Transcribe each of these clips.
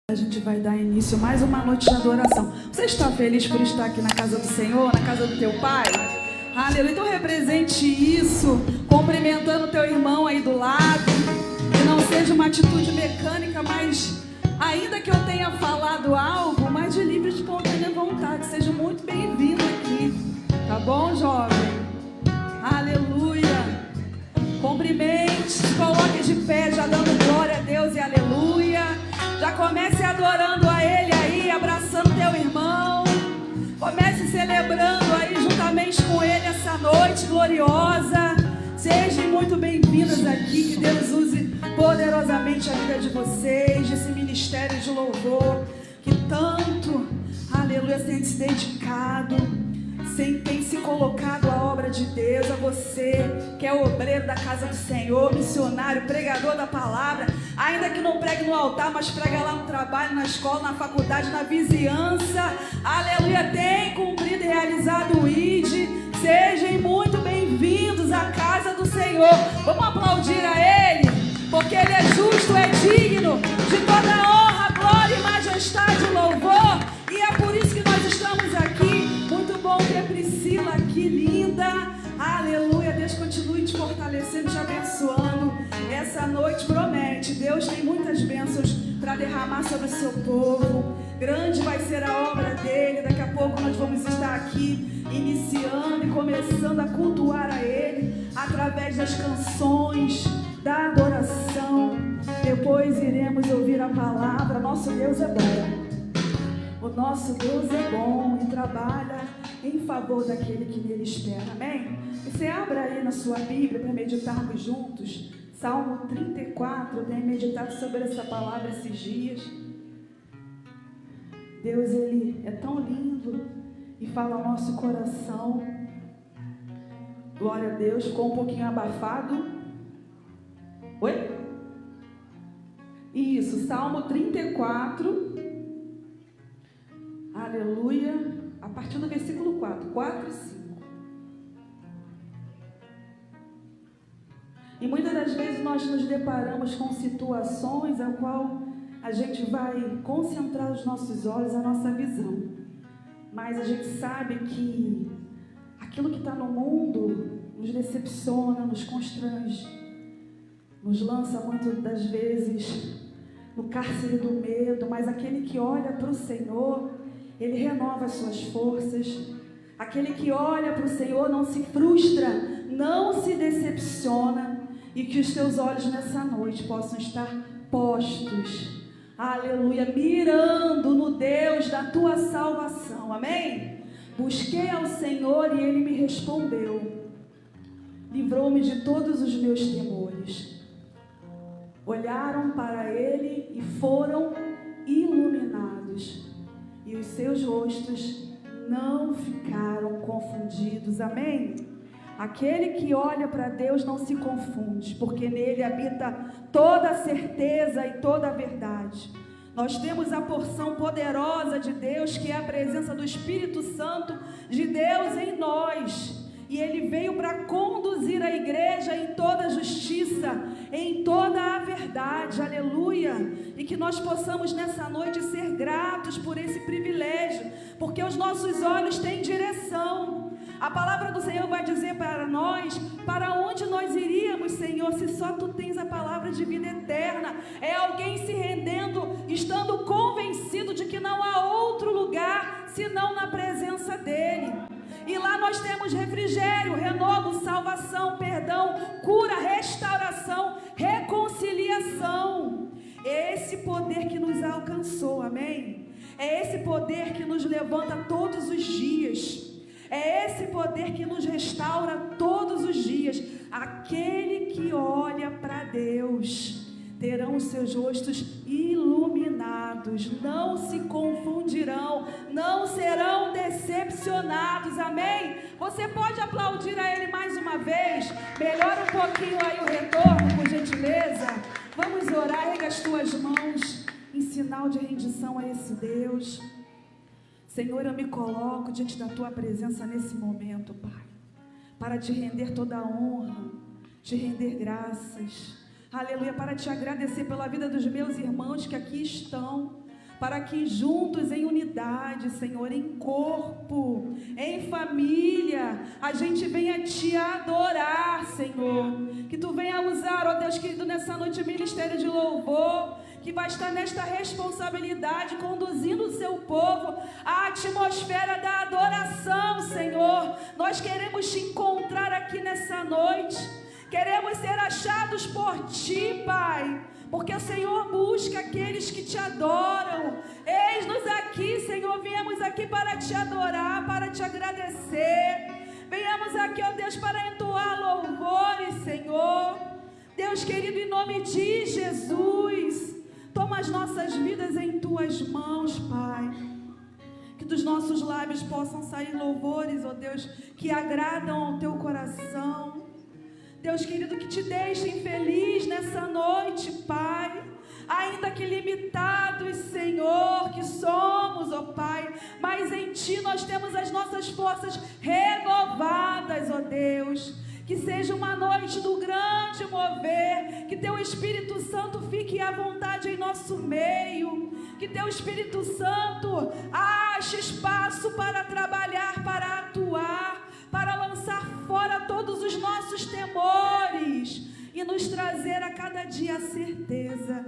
A gente vai dar início a mais uma noite de adoração. Você está feliz por estar aqui na casa do Senhor, na casa do teu Pai? Aleluia. Então represente isso, cumprimentando o teu irmão aí do lado. Que não seja uma atitude mecânica, mas ainda que eu tenha falado algo, mas de livre e espontânea vontade. Seja muito bem-vindo aqui. Tá bom, jovem? Aleluia. Cumprimente, se coloque de pé, já dando glória a Deus e aleluia. Já comece adorando a Ele aí, abraçando teu irmão. Comece celebrando aí juntamente com Ele essa noite gloriosa. Sejam muito bem-vindas aqui, que Deus use poderosamente a vida de vocês, desse ministério de louvor, que tanto, aleluia, tem se dedicado, tem se colocado à obra de Deus, a você que é obreiro da casa do Senhor, missionário, pregador da palavra, ainda que não pregue no altar, mas prega lá no trabalho, na escola, na faculdade, na vizinhança, aleluia, tem cumprido e realizado o ID. Sejam muito bem-vindos à casa do Senhor. Vamos aplaudir a Ele, porque Ele é justo, é digno de toda honra, glória e majestade e louvor, e é por isso que nós estamos aqui. Muito bom ter Priscila aqui, linda, aleluia. Deus continue te fortalecendo, te abençoando. Essa noite promete, Deus tem muitas bênçãos para derramar sobre o seu povo. Grande vai ser a obra dele. Daqui a pouco nós vamos estar aqui iniciando e começando a cultuar a Ele através das canções, da adoração. Depois iremos ouvir a palavra. Nosso Deus é bom. O nosso Deus é bom e trabalha em favor daquele que nele espera. Amém? Você abra aí na sua Bíblia para meditarmos juntos. Salmo 34, eu tenho meditado sobre essa palavra esses dias. Deus, Ele é tão lindo e fala ao nosso coração. Glória a Deus. Ficou um pouquinho abafado. Oi? Isso, Salmo 34. Aleluia. A partir do versículo 4 e 5. E muitas das vezes nós nos deparamos com situações a qual a gente vai concentrar os nossos olhos, a nossa visão. Mas a gente sabe que aquilo que está no mundo nos decepciona, nos constrange, nos lança muitas das vezes no cárcere do medo. Mas aquele que olha para o Senhor, Ele renova as suas forças. Aquele que olha para o Senhor não se frustra, não se decepciona. E que os teus olhos nessa noite possam estar postos, aleluia, mirando no Deus da tua salvação, amém? Busquei ao Senhor e Ele me respondeu, livrou-me de todos os meus temores. Olharam para Ele e foram iluminados, e os seus rostos não ficaram confundidos, amém? Aquele que olha para Deus não se confunde, porque nele habita toda a certeza e toda a verdade. Nós temos a porção poderosa de Deus, que é a presença do Espírito Santo de Deus em nós. E Ele veio para conduzir a igreja em toda a justiça, em toda a verdade, aleluia. E que nós possamos nessa noite ser gratos por esse privilégio, porque os nossos olhos têm direção. A palavra do Senhor vai dizer para nós, para onde nós iríamos, Senhor, se só Tu tens a palavra de vida eterna. É alguém se rendendo, estando convencido de que não há outro lugar, senão na presença dEle. E lá nós temos refrigério, renovo, salvação, perdão, cura, restauração, reconciliação. É esse poder que nos alcançou, amém? É esse poder que nos levanta todos os dias. É esse poder que nos restaura todos os dias. Aquele que olha para Deus terão os seus rostos iluminados, não se confundirão, não serão decepcionados, amém? Você pode aplaudir a Ele mais uma vez? Melhora um pouquinho aí o retorno, por gentileza. Vamos orar, erga as tuas mãos em sinal de rendição a esse Deus. Senhor, eu me coloco diante da Tua presença nesse momento, Pai, para te render toda a honra, te render graças, aleluia, para te agradecer pela vida dos meus irmãos que aqui estão, para que juntos, em unidade, Senhor, em corpo, em família, a gente venha Te adorar, Senhor. Que Tu venha usar, ó Deus querido, nessa noite o ministério de louvor, que vai estar nesta responsabilidade, conduzindo o Seu povo à atmosfera da adoração, Senhor. Nós queremos Te encontrar aqui nessa noite, queremos ser achados por Ti, Pai, porque o Senhor busca aqueles que Te adoram. Eis-nos aqui, Senhor, viemos aqui para Te adorar, para Te agradecer. Venhamos aqui, ó Deus, para entoar louvores, Senhor. Deus querido, em nome de Jesus, toma as nossas vidas em Tuas mãos, Pai. Que dos nossos lábios possam sair louvores, ó Deus, que agradam ao Teu coração. Deus querido, que Te deixem feliz nessa noite, Pai. Ainda que limitados, Senhor, que somos, ó Pai, mas em Ti nós temos as nossas forças renovadas, ó Deus. Que seja uma noite do grande mover, que Teu Espírito Santo fique à vontade em nosso meio, que Teu Espírito Santo ache espaço para trabalhar, para atuar, para lançar fora todos os nossos temores e nos trazer a cada dia a certeza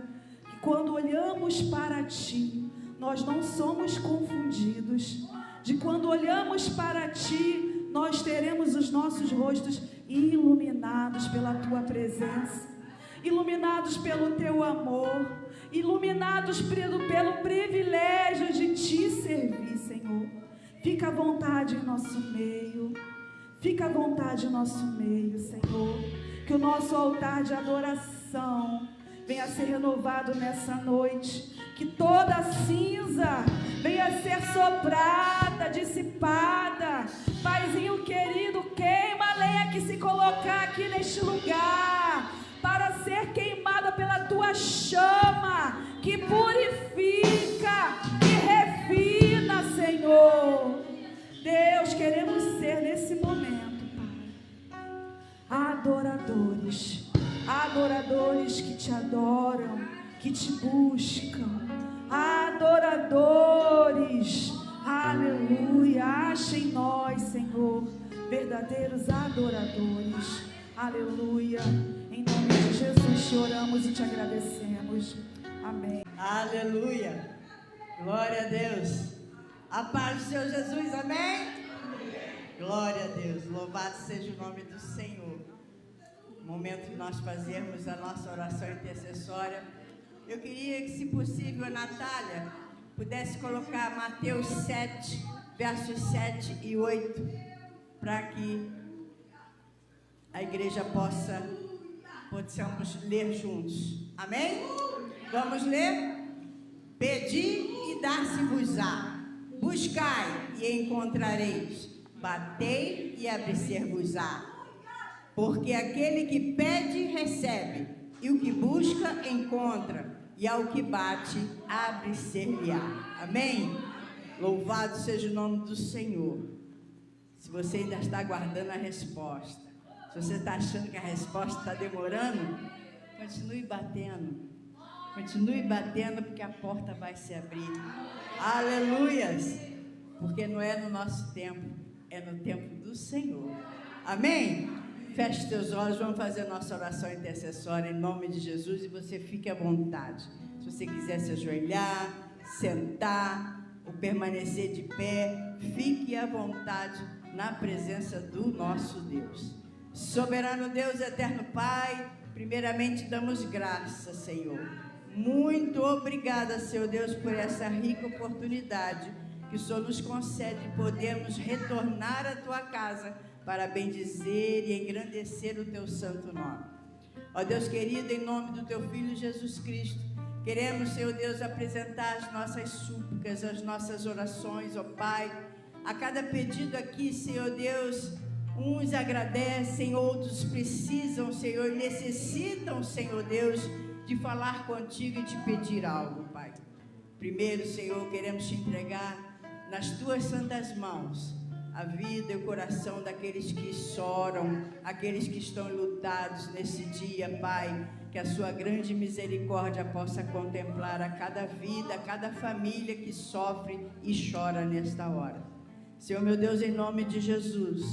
que quando olhamos para Ti, nós não somos confundidos, de quando olhamos para Ti, nós teremos os nossos rostos iluminados pela Tua presença, iluminados pelo Teu amor, iluminados pelo privilégio de Te servir, Senhor. Fica à vontade em nosso meio, fica à vontade em nosso meio, Senhor. Que o nosso altar de adoração venha a ser renovado nessa noite, que toda cinza venha a ser soprada, dissipada. Paizinho querido, queima a lenha que se colocar aqui neste lugar, para ser queimada pela Tua chama, que purifica, que refina, Senhor. Deus, queremos ser nesse momento, Pai, adoradores que Te adoram, que Te buscam, adoradores, aleluia. Acha em nós, Senhor, verdadeiros adoradores, aleluia. Em nome de Jesus Te oramos e Te agradecemos, amém. Aleluia, glória a Deus. A paz do Senhor Jesus, amém? Glória a Deus, louvado seja o nome do Senhor. Momento de nós fazermos a nossa oração intercessória. Eu queria que, se possível, a Natália pudesse colocar Mateus 7, versos 7 e 8, para que a igreja possamos ler juntos. Amém? Vamos ler? Pedi e dar-se-vos-á. Buscai e encontrareis, batei e abrir-se-vos-á. Porque aquele que pede, recebe, e o que busca, encontra, e ao que bate, abre-se-lhe-á. Amém? Louvado seja o nome do Senhor. Se você ainda está aguardando a resposta, se você está achando que a resposta está demorando, continue batendo, porque a porta vai se abrir. Aleluias! Porque não é no nosso tempo, é no tempo do Senhor. Amém? Feche teus olhos, vamos fazer nossa oração intercessória em nome de Jesus e você fique à vontade. Se você quiser se ajoelhar, sentar ou permanecer de pé, fique à vontade na presença do nosso Deus. Soberano Deus, eterno Pai, primeiramente damos graças, Senhor. Muito obrigada, Senhor Deus, por essa rica oportunidade que o Senhor nos concede de podermos retornar à Tua casa para bendizer e engrandecer o Teu santo nome. Ó Deus querido, em nome do Teu Filho Jesus Cristo, queremos, Senhor Deus, apresentar as nossas súplicas, as nossas orações, ó Pai. A cada pedido aqui, Senhor Deus, uns agradecem, outros precisam, Senhor, e necessitam, Senhor Deus, de falar contigo e te pedir algo, Pai. Primeiro, Senhor, queremos te entregar nas Tuas santas mãos a vida e o coração daqueles que choram, aqueles que estão lutados nesse dia, Pai, que a sua grande misericórdia possa contemplar a cada vida, a cada família que sofre e chora nesta hora. Senhor meu Deus, em nome de Jesus,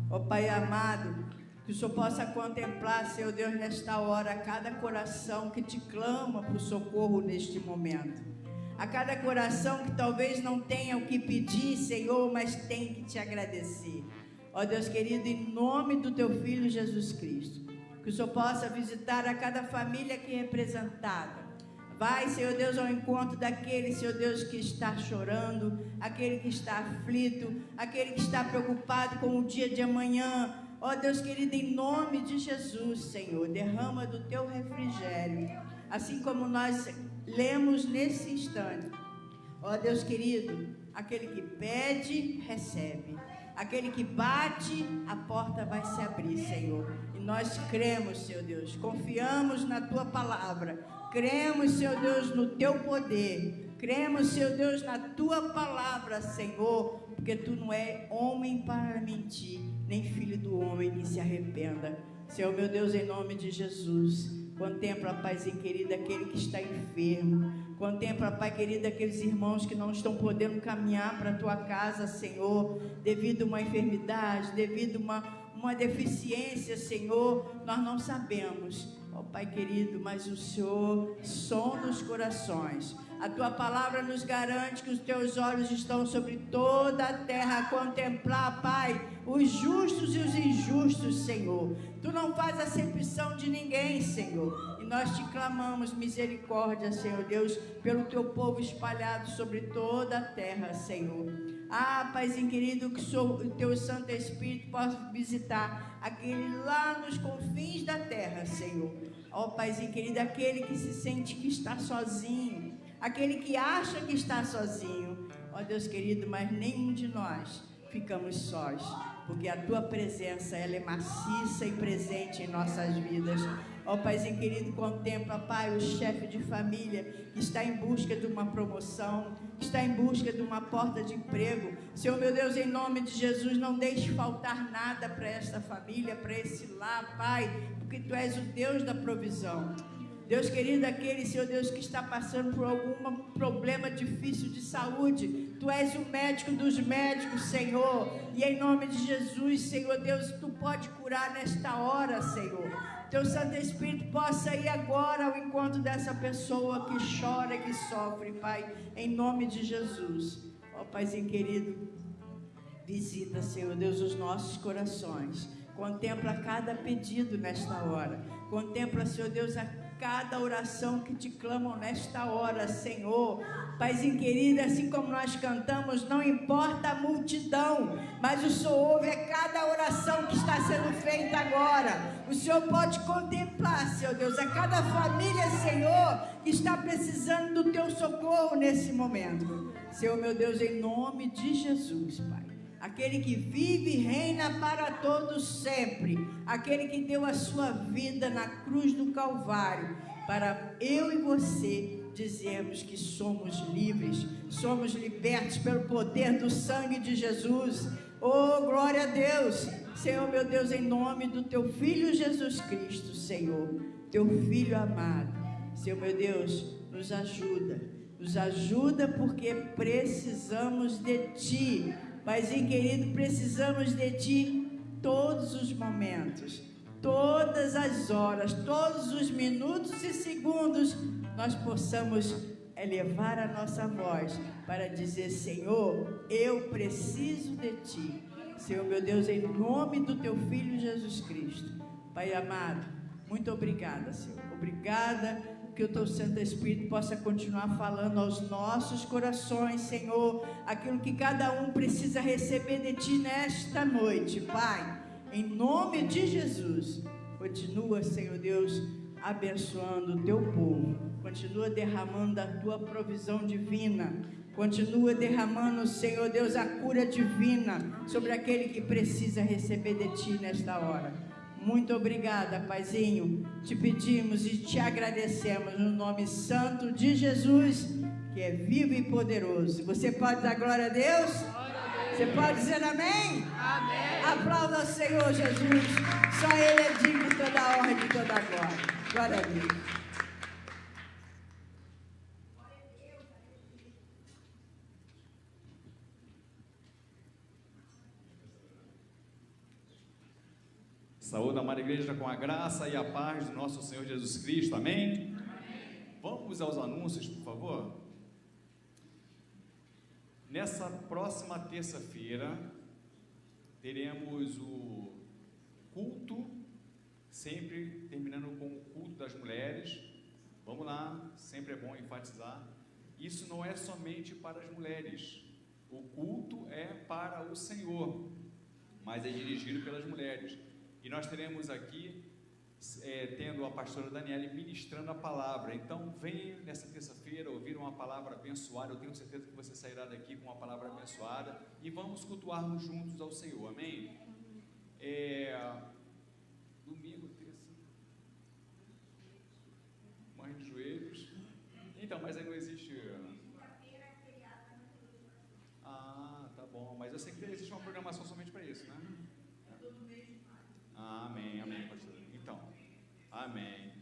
ó Pai amado, que o Senhor possa contemplar, Senhor Deus, nesta hora, cada coração que te clama por socorro neste momento. A cada coração que talvez não tenha o que pedir, Senhor, mas tem que te agradecer. Ó Deus querido, em nome do Teu Filho Jesus Cristo, que o Senhor possa visitar a cada família aqui representada. Vai, Senhor Deus, ao encontro daquele, Senhor Deus, que está chorando, aquele que está aflito, aquele que está preocupado com o dia de amanhã. Ó Deus querido, em nome de Jesus, Senhor, derrama do Teu refrigério, assim como nós lemos nesse instante. Ó Deus querido, aquele que pede, recebe. Aquele que bate, a porta vai se abrir, Senhor. E nós cremos, Senhor Deus, confiamos na Tua palavra. Cremos, Senhor Deus, no Teu poder. Cremos, Senhor Deus, na Tua palavra, Senhor, porque Tu não é homem para mentir, nem filho do homem que se arrependa. Senhor, meu Deus, em nome de Jesus, contempla, Paizinho querido, aquele que está enfermo. Contempla, Pai querido, aqueles irmãos que não estão podendo caminhar para a Tua casa, Senhor, devido a uma enfermidade, devido a uma deficiência, Senhor, nós não sabemos, ó Pai querido, mas o Senhor sonda os corações. A Tua palavra nos garante que os Teus olhos estão sobre toda a terra a contemplar, Pai, os justos e os injustos, Senhor. Tu não faz acepção de ninguém, Senhor. E nós te clamamos misericórdia, Senhor Deus, pelo Teu povo espalhado sobre toda a terra, Senhor. Ah, Paizinho querido, que o Teu Santo Espírito possa visitar aquele lá nos confins da terra, Senhor. Ó, Paizinho querido, aquele que se sente que está sozinho, aquele que acha que está sozinho. Ó Deus querido, mas nenhum de nós ficamos sós, porque a Tua presença, ela é maciça e presente em nossas vidas. Ó Paizinho querido, contempla, Pai, o chefe de família que está em busca de uma promoção, que está em busca de uma porta de emprego. Senhor meu Deus, em nome de Jesus, não deixe faltar nada para esta família, para esse lar, Pai, porque Tu és o Deus da provisão. Deus querido, aquele, Senhor Deus, que está passando por algum problema difícil de saúde, Tu és o médico dos médicos, Senhor, e em nome de Jesus, Senhor Deus, Tu pode curar nesta hora, Senhor. Teu Santo Espírito possa ir agora ao encontro dessa pessoa que chora, que sofre, Pai, em nome de Jesus. Ó Paizinho querido, visita, Senhor Deus, os nossos corações. Contempla cada pedido nesta hora. Contempla, Senhor Deus, a cada oração que te clamam nesta hora, Senhor. Paizinho querido, assim como nós cantamos, não importa a multidão, mas o Senhor ouve a cada oração que está sendo feita agora. O Senhor pode contemplar, Senhor Deus, a cada família, Senhor, que está precisando do Teu socorro nesse momento. Senhor, meu Deus, em nome de Jesus, Pai. Aquele que vive e reina para todos sempre, aquele que deu a sua vida na cruz do Calvário, para eu e você dizermos que somos livres, somos libertos pelo poder do sangue de Jesus. Oh, glória a Deus! Senhor, meu Deus, em nome do Teu Filho Jesus Cristo, Senhor, Teu Filho amado. Senhor, meu Deus, nos ajuda porque precisamos de Ti. Paizinho querido, precisamos de Ti todos os momentos, todas as horas, todos os minutos e segundos, nós possamos elevar a nossa voz para dizer: Senhor, eu preciso de Ti. Senhor, meu Deus, em nome do Teu Filho Jesus Cristo. Pai amado, muito obrigada, Senhor. Obrigada que o Teu Santo Espírito possa continuar falando aos nossos corações, Senhor, aquilo que cada um precisa receber de Ti nesta noite, Pai, em nome de Jesus. Continua, Senhor Deus, abençoando o Teu povo, continua derramando a Tua provisão divina, continua derramando, Senhor Deus, a cura divina sobre aquele que precisa receber de Ti nesta hora. Muito obrigada, Paizinho. Te pedimos e te agradecemos no nome santo de Jesus, que é vivo e poderoso. Você pode dar glória a Deus? Você pode dizer amém? Amém. Aplauda ao Senhor Jesus. Só Ele é digno de toda a honra e de toda a glória. Glória a Deus. Saúde, amada igreja, com a graça e a paz do nosso Senhor Jesus Cristo, amém? Amém. Vamos aos anúncios, por favor. Nessa próxima terça-feira, teremos o culto, sempre terminando com o culto das mulheres. Vamos lá, sempre é bom enfatizar. Isso não é somente para as mulheres, o culto é para o Senhor, mas é dirigido pelas mulheres. E nós teremos aqui, tendo a pastora Daniele ministrando a palavra. Então, venha nessa terça-feira ouvir uma palavra abençoada. Eu tenho certeza que você sairá daqui com uma palavra abençoada. E vamos cultuarmos juntos ao Senhor, amém? Domingo, terça, mãe de joelhos. Então, mas aí não existe... Ah, tá bom. Mas eu sei que existe uma programação somente para isso, né? Amém, amém, pastor. Então, amém.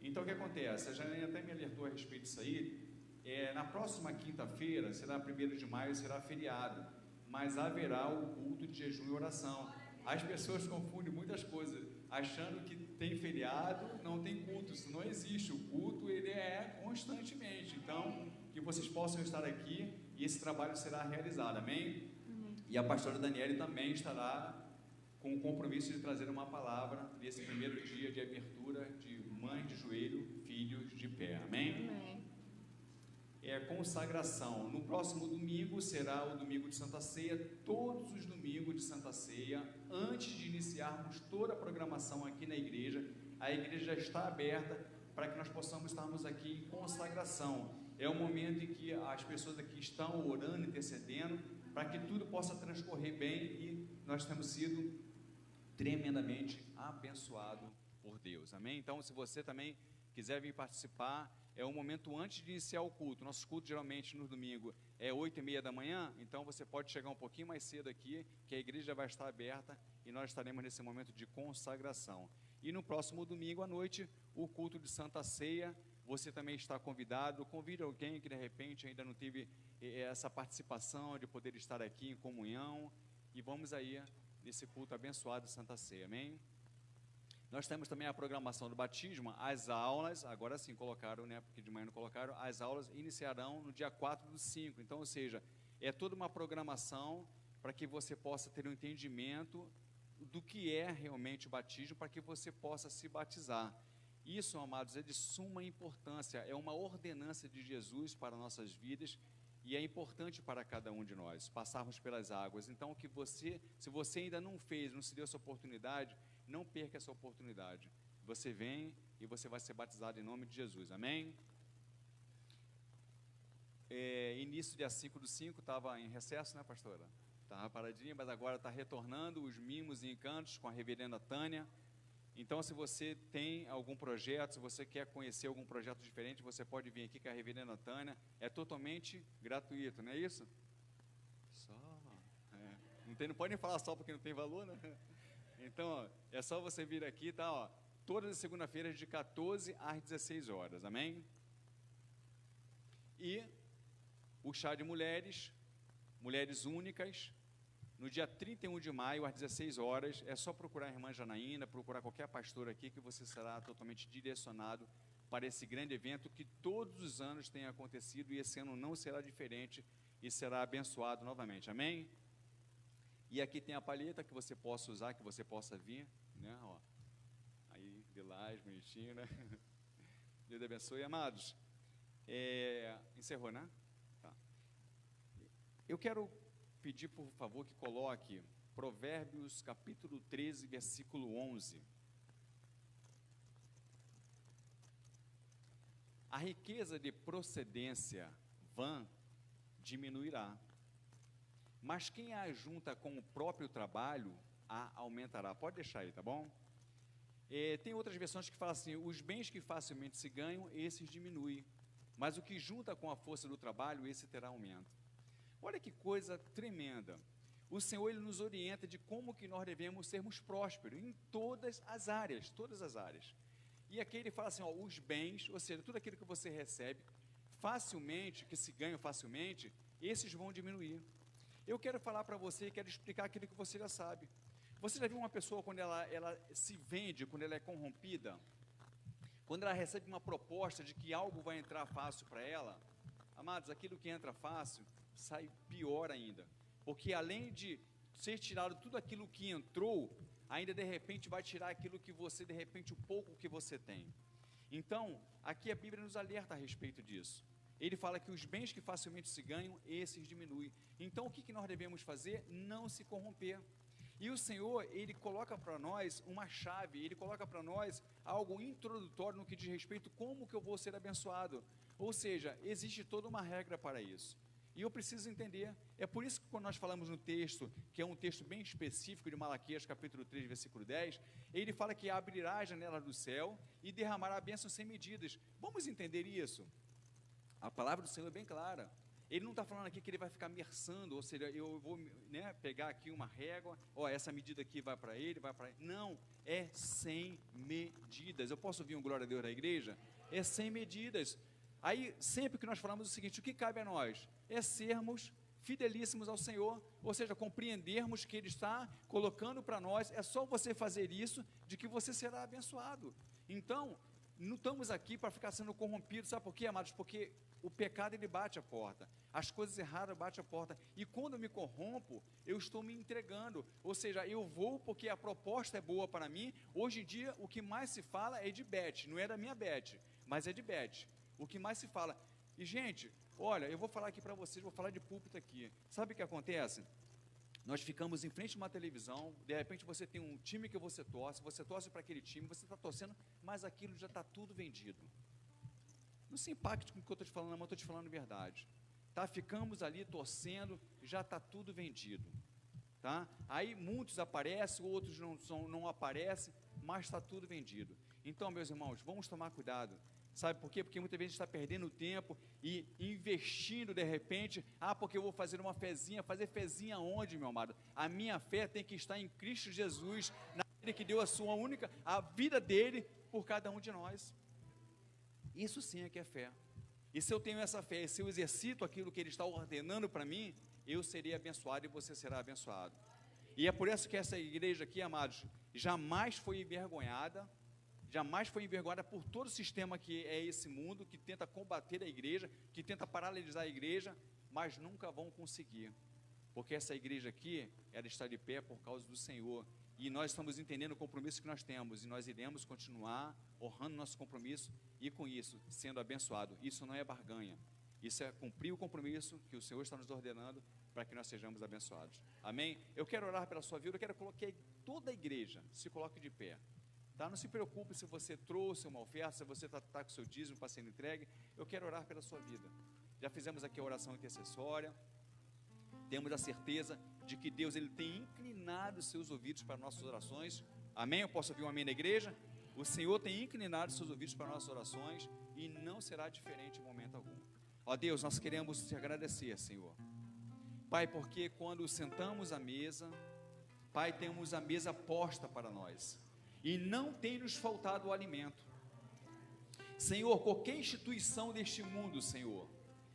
Então, o que acontece? A Janine até me alertou a respeito disso aí. Na próxima quinta-feira, será 1º de maio, será feriado, mas haverá o culto de jejum e oração. As pessoas confundem muitas coisas, achando que tem feriado, não tem culto. Isso não existe. O culto, ele é constantemente. Então, que vocês possam estar aqui e esse trabalho será realizado, amém? E a pastora Daniele também estará com o compromisso de trazer uma palavra nesse primeiro dia de abertura de mãe de joelho, filhos de pé, amém? Amém. Consagração, no próximo domingo será o domingo de Santa Ceia. Todos os domingos de Santa Ceia, antes de iniciarmos toda a programação aqui na igreja, a igreja já está aberta para que nós possamos estarmos aqui em consagração. É o momento em que as pessoas aqui estão orando, intercedendo, para que tudo possa transcorrer bem, e nós temos sido tremendamente abençoado por Deus, amém? Então, se você também quiser vir participar, é um momento antes de iniciar o culto. Nosso culto geralmente no domingo é 8h30 da manhã, então você pode chegar um pouquinho mais cedo aqui, que a igreja vai estar aberta e nós estaremos nesse momento de consagração. E no próximo domingo à noite, o culto de Santa Ceia. Você também está convidado, convide alguém que de repente ainda não teve essa participação de poder estar aqui em comunhão, e vamos aí nesse culto abençoado de Santa Ceia, amém? Nós temos também a programação do batismo. As aulas, agora sim colocaram, né, porque de manhã não colocaram, as aulas iniciarão no dia 4/5, então, ou seja, é toda uma programação para que você possa ter um entendimento do que é realmente o batismo, para que você possa se batizar. Isso, amados, é de suma importância, é uma ordenança de Jesus para nossas vidas, e é importante para cada um de nós passarmos pelas águas. Então, que você, se você ainda não fez, não se deu essa oportunidade, não perca essa oportunidade. Você vem e você vai ser batizado em nome de Jesus, amém? Início dia 5/5, estava em recesso, né, pastora? Estava paradinha, mas agora está retornando os mimos e encantos com a reverenda Tânia. Então, se você tem algum projeto, se você quer conhecer algum projeto diferente, você pode vir aqui com a reverenda Tânia. É totalmente gratuito, não é isso? Não pode nem falar só porque não tem valor, né? Então, ó, é só você vir aqui, tá? Ó, todas as segunda-feiras de 14 às 16 horas, amém? E o chá de mulheres, mulheres únicas, no dia 31 de maio, às 16 horas, é só procurar a irmã Janaína, procurar qualquer pastor aqui, que você será totalmente direcionado para esse grande evento que todos os anos tem acontecido, e esse ano não será diferente, e será abençoado novamente, amém? E aqui tem a palheta que você possa usar, que você possa vir, né? Ó, aí, lilás, bonitinho, né? Deus abençoe, amados. Encerrou, né? Tá. Eu quero pedir, por favor, que coloque Provérbios capítulo 13, versículo 11. A riqueza de procedência vã diminuirá, mas quem a ajunta com o próprio trabalho, a aumentará. Pode deixar aí, tá bom? Tem outras versões que falam assim: os bens que facilmente se ganham, esses diminuem, mas o que junta com a força do trabalho, esse terá aumento. Olha que coisa tremenda. O Senhor, Ele nos orienta de como que nós devemos sermos prósperos em todas as áreas, todas as áreas. E aqui ele fala assim, ó, os bens, ou seja, tudo aquilo que você recebe facilmente, que se ganha facilmente, esses vão diminuir. Eu quero falar para você, quero explicar aquilo que você já sabe. Você já viu uma pessoa quando ela se vende, quando ela é corrompida? Quando ela recebe uma proposta de que algo vai entrar fácil para ela, amados, aquilo que entra fácil, sai pior ainda. Porque além de ser tirado tudo aquilo que entrou, ainda de repente vai tirar aquilo que você, de repente, o pouco que você tem. Então, aqui a Bíblia nos alerta a respeito disso. Ele fala que os bens que facilmente se ganham, esses diminuem. Então, o que nós devemos fazer? Não se corromper. E o Senhor, Ele coloca para nós uma chave, Ele coloca para nós algo introdutório no que diz respeito como que eu vou ser abençoado. Ou seja, existe toda uma regra para isso. E eu preciso entender, é por isso que quando nós falamos no texto, que é um texto bem específico de Malaquias, capítulo 3, versículo 10, ele fala que abrirá a janela do céu e derramará a bênção sem medidas. Vamos entender isso? A palavra do Senhor é bem clara. Ele não está falando aqui que ele vai ficar merçando, ou seja, eu vou, né, pegar aqui uma régua, ó, essa medida aqui vai para ele, vai para ele. Não, é sem medidas. Eu posso ouvir um glória a Deus da igreja? É sem medidas. Aí, sempre que nós falamos o seguinte, o que cabe a nós? É sermos fidelíssimos ao Senhor, ou seja, compreendermos que Ele está colocando para nós, é só você fazer isso, de que você será abençoado. Então, não estamos aqui para ficar sendo corrompidos, sabe por quê, amados? Porque o pecado, ele bate a porta, as coisas erradas batem a porta, e quando eu me corrompo, eu estou me entregando, ou seja, eu vou porque a proposta é boa para mim. Hoje em dia, o que mais se fala é de bet, não é da minha bet, mas é de bet. O que mais se fala. E, gente, olha, eu vou falar aqui para vocês, vou falar de púlpito aqui. Sabe o que acontece? Nós ficamos em frente a uma televisão, de repente você tem um time que você torce para aquele time, você está torcendo, mas aquilo já está tudo vendido. Não se impacte com o que eu estou te falando, mas eu estou te falando a verdade. Tá? Ficamos ali torcendo, já está tudo vendido. Tá? Aí muitos aparecem, outros não aparecem, mas está tudo vendido. Então, meus irmãos, vamos tomar cuidado. Sabe por quê? Porque muitas vezes a gente está perdendo tempo e investindo de repente, porque eu vou fazer uma fezinha. Fazer fezinha onde, meu amado? A minha fé tem que estar em Cristo Jesus, naquele que deu a vida dele por cada um de nós. Isso sim é que é fé. E se eu tenho essa fé, e se eu exercito aquilo que Ele está ordenando para mim, eu serei abençoado e você será abençoado. E é por isso que essa igreja aqui, amados, jamais foi envergonhada por todo o sistema que é esse mundo, que tenta combater a igreja, que tenta paralisar a igreja, mas nunca vão conseguir, porque essa igreja aqui, ela está de pé por causa do Senhor, e nós estamos entendendo o compromisso que nós temos, e nós iremos continuar honrando nosso compromisso, e com isso, sendo abençoado. Isso não é barganha, isso é cumprir o compromisso que o Senhor está nos ordenando, para que nós sejamos abençoados, amém? Eu quero orar pela sua vida, eu quero que toda a igreja se coloque de pé. Tá? Não se preocupe se você trouxe uma oferta, se você está com o seu dízimo para ser entregue. Eu quero orar pela sua vida. Já fizemos aqui a oração intercessória. Temos a certeza de que Deus, Ele tem inclinado os seus ouvidos para nossas orações. Amém? Eu posso ouvir um amém na igreja? O Senhor tem inclinado os seus ouvidos para nossas orações e não será diferente em momento algum. Ó Deus, nós queremos te agradecer, Senhor. Pai, porque quando sentamos à mesa, Pai, temos a mesa posta para nós. E não tem nos faltado o alimento. Senhor, qualquer instituição deste mundo, Senhor,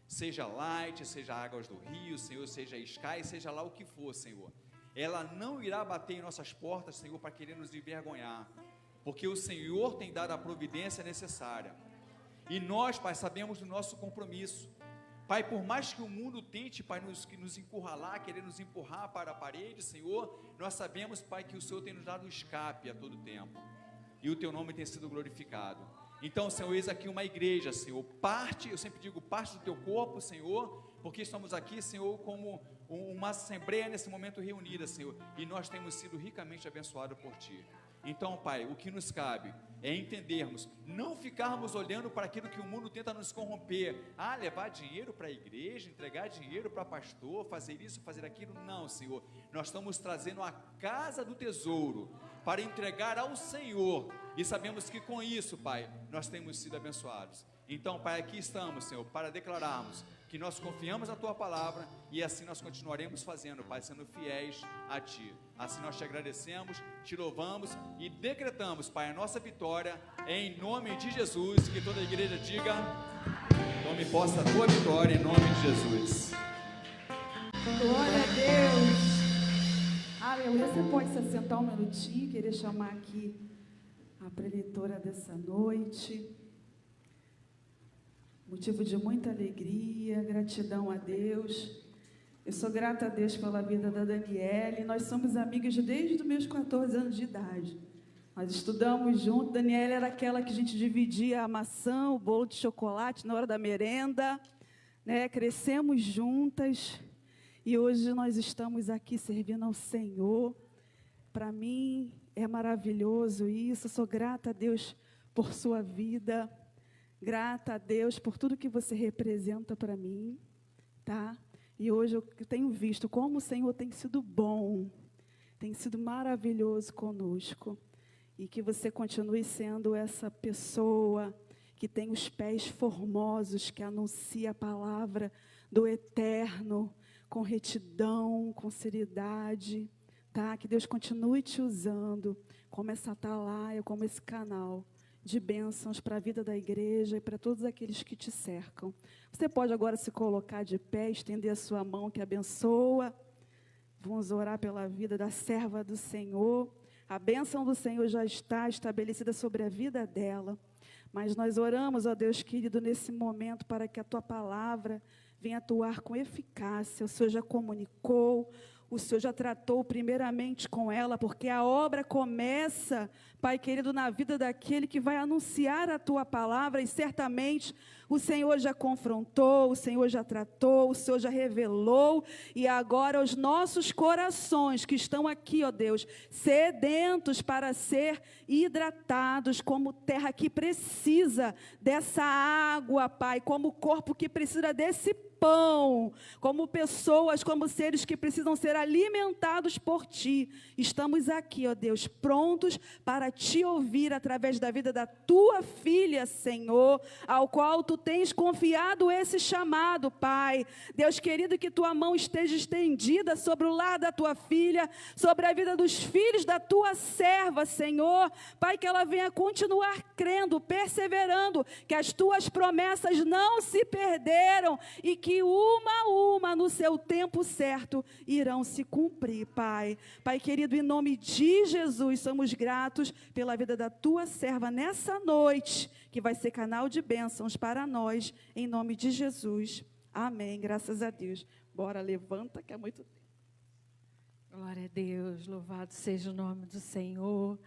seja Light, seja Águas do Rio, Senhor, seja Sky, seja lá o que for, Senhor, ela não irá bater em nossas portas, Senhor, para querer nos envergonhar, porque o Senhor tem dado a providência necessária. E nós, Pai, sabemos do nosso compromisso. Pai, por mais que o mundo tente, Pai, nos encurralar, querer nos empurrar para a parede, Senhor, nós sabemos, Pai, que o Senhor tem nos dado escape a todo tempo, e o Teu nome tem sido glorificado. Então, Senhor, eis aqui uma igreja, Senhor, eu sempre digo, parte do Teu corpo, Senhor, porque estamos aqui, Senhor, como uma assembleia nesse momento reunida, Senhor, e nós temos sido ricamente abençoados por Ti. Então, Pai, o que nos cabe é entendermos, não ficarmos olhando para aquilo que o mundo tenta nos corromper, levar dinheiro para a igreja, entregar dinheiro para pastor, fazer isso, fazer aquilo. Não, Senhor, nós estamos trazendo a casa do tesouro para entregar ao Senhor, e sabemos que com isso, Pai, nós temos sido abençoados. Então, Pai, aqui estamos, Senhor, para declararmos que nós confiamos na Tua palavra e assim nós continuaremos fazendo, Pai, sendo fiéis a Ti. Assim nós te agradecemos, te louvamos e decretamos, Pai, a nossa vitória em nome de Jesus. Que toda a igreja diga: tome posse da Tua vitória em nome de Jesus. Glória a Deus. Aleluia. Você pode se assentar um minutinho, querer chamar aqui a preletora dessa noite. Motivo de muita alegria, gratidão a Deus. Eu sou grata a Deus pela vida da Daniele. Nós somos amigas desde os meus 14 anos de idade. Nós estudamos juntos. Daniele era aquela que a gente dividia a maçã, o bolo de chocolate na hora da merenda, né? Crescemos juntas e hoje nós estamos aqui servindo ao Senhor. Para mim é maravilhoso isso. Eu sou grata a Deus por sua vida. Grata a Deus por tudo que você representa para mim, tá? E hoje eu tenho visto como o Senhor tem sido bom, tem sido maravilhoso conosco. E que você continue sendo essa pessoa que tem os pés formosos, que anuncia a palavra do eterno, com retidão, com seriedade, tá? Que Deus continue te usando como essa atalaia, como esse canal de bênçãos para a vida da igreja e para todos aqueles que te cercam. Você pode agora se colocar de pé, estender a sua mão que abençoa. Vamos orar pela vida da serva do Senhor. A bênção do Senhor já está estabelecida sobre a vida dela. Mas nós oramos, ó Deus querido, nesse momento para que a Tua palavra venha atuar com eficácia. O Senhor já comunicou, o Senhor já tratou primeiramente com ela, porque a obra começa, Pai querido, na vida daquele que vai anunciar a Tua palavra, e certamente o Senhor já confrontou, o Senhor já tratou, o Senhor já revelou, e agora os nossos corações que estão aqui, ó Deus, sedentos para ser hidratados, como terra que precisa dessa água, Pai, como corpo que precisa desse pão, como pessoas, como seres que precisam ser alimentados por Ti. Estamos aqui, ó Deus, prontos para Te ouvir através da vida da Tua filha, Senhor, ao qual Tu tens confiado esse chamado, Pai. Deus querido, que Tua mão esteja estendida sobre o lar da Tua filha, sobre a vida dos filhos da Tua serva, Senhor. Pai, que ela venha continuar crendo, perseverando, que as Tuas promessas não se perderam e que uma a uma, no seu tempo certo, irão se cumprir, Pai. Pai querido, em nome de Jesus, somos gratos pela vida da Tua serva nessa noite, que vai ser canal de bênçãos para nós, em nome de Jesus. Amém, graças a Deus. Bora, levanta, que é muito tempo. Glória a Deus, louvado seja o nome do Senhor.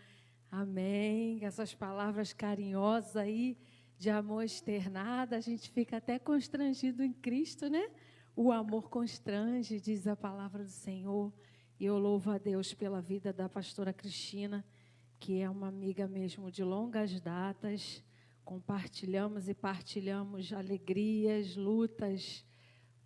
Amém. Essas palavras carinhosas aí, de amor externado, a gente fica até constrangido em Cristo, né? O amor constrange, diz a palavra do Senhor. E eu louvo a Deus pela vida da pastora Cristina, que é uma amiga mesmo de longas datas. Compartilhamos e partilhamos alegrias, lutas,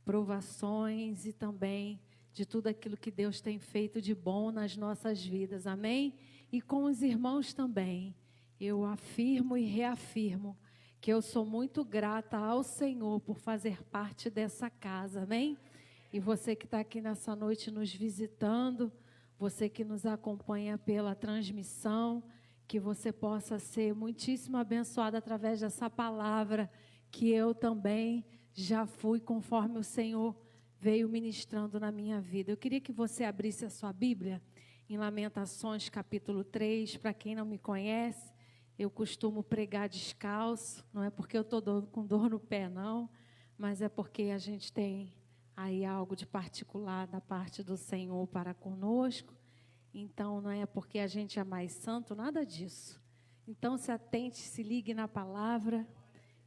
provações e também de tudo aquilo que Deus tem feito de bom nas nossas vidas. Amém? E com os irmãos também. Eu afirmo e reafirmo que eu sou muito grata ao Senhor por fazer parte dessa casa, amém? E você que está aqui nessa noite nos visitando, você que nos acompanha pela transmissão, que você possa ser muitíssimo abençoado através dessa palavra, que eu também já fui conforme o Senhor veio ministrando na minha vida. Eu queria que você abrisse a sua Bíblia em Lamentações capítulo 3, para quem não me conhece. Eu costumo pregar descalço, não é porque eu estou com dor no pé, não, mas é porque a gente tem aí algo de particular da parte do Senhor para conosco. Então, não é porque a gente é mais santo, nada disso. Então, se atente, se ligue na palavra,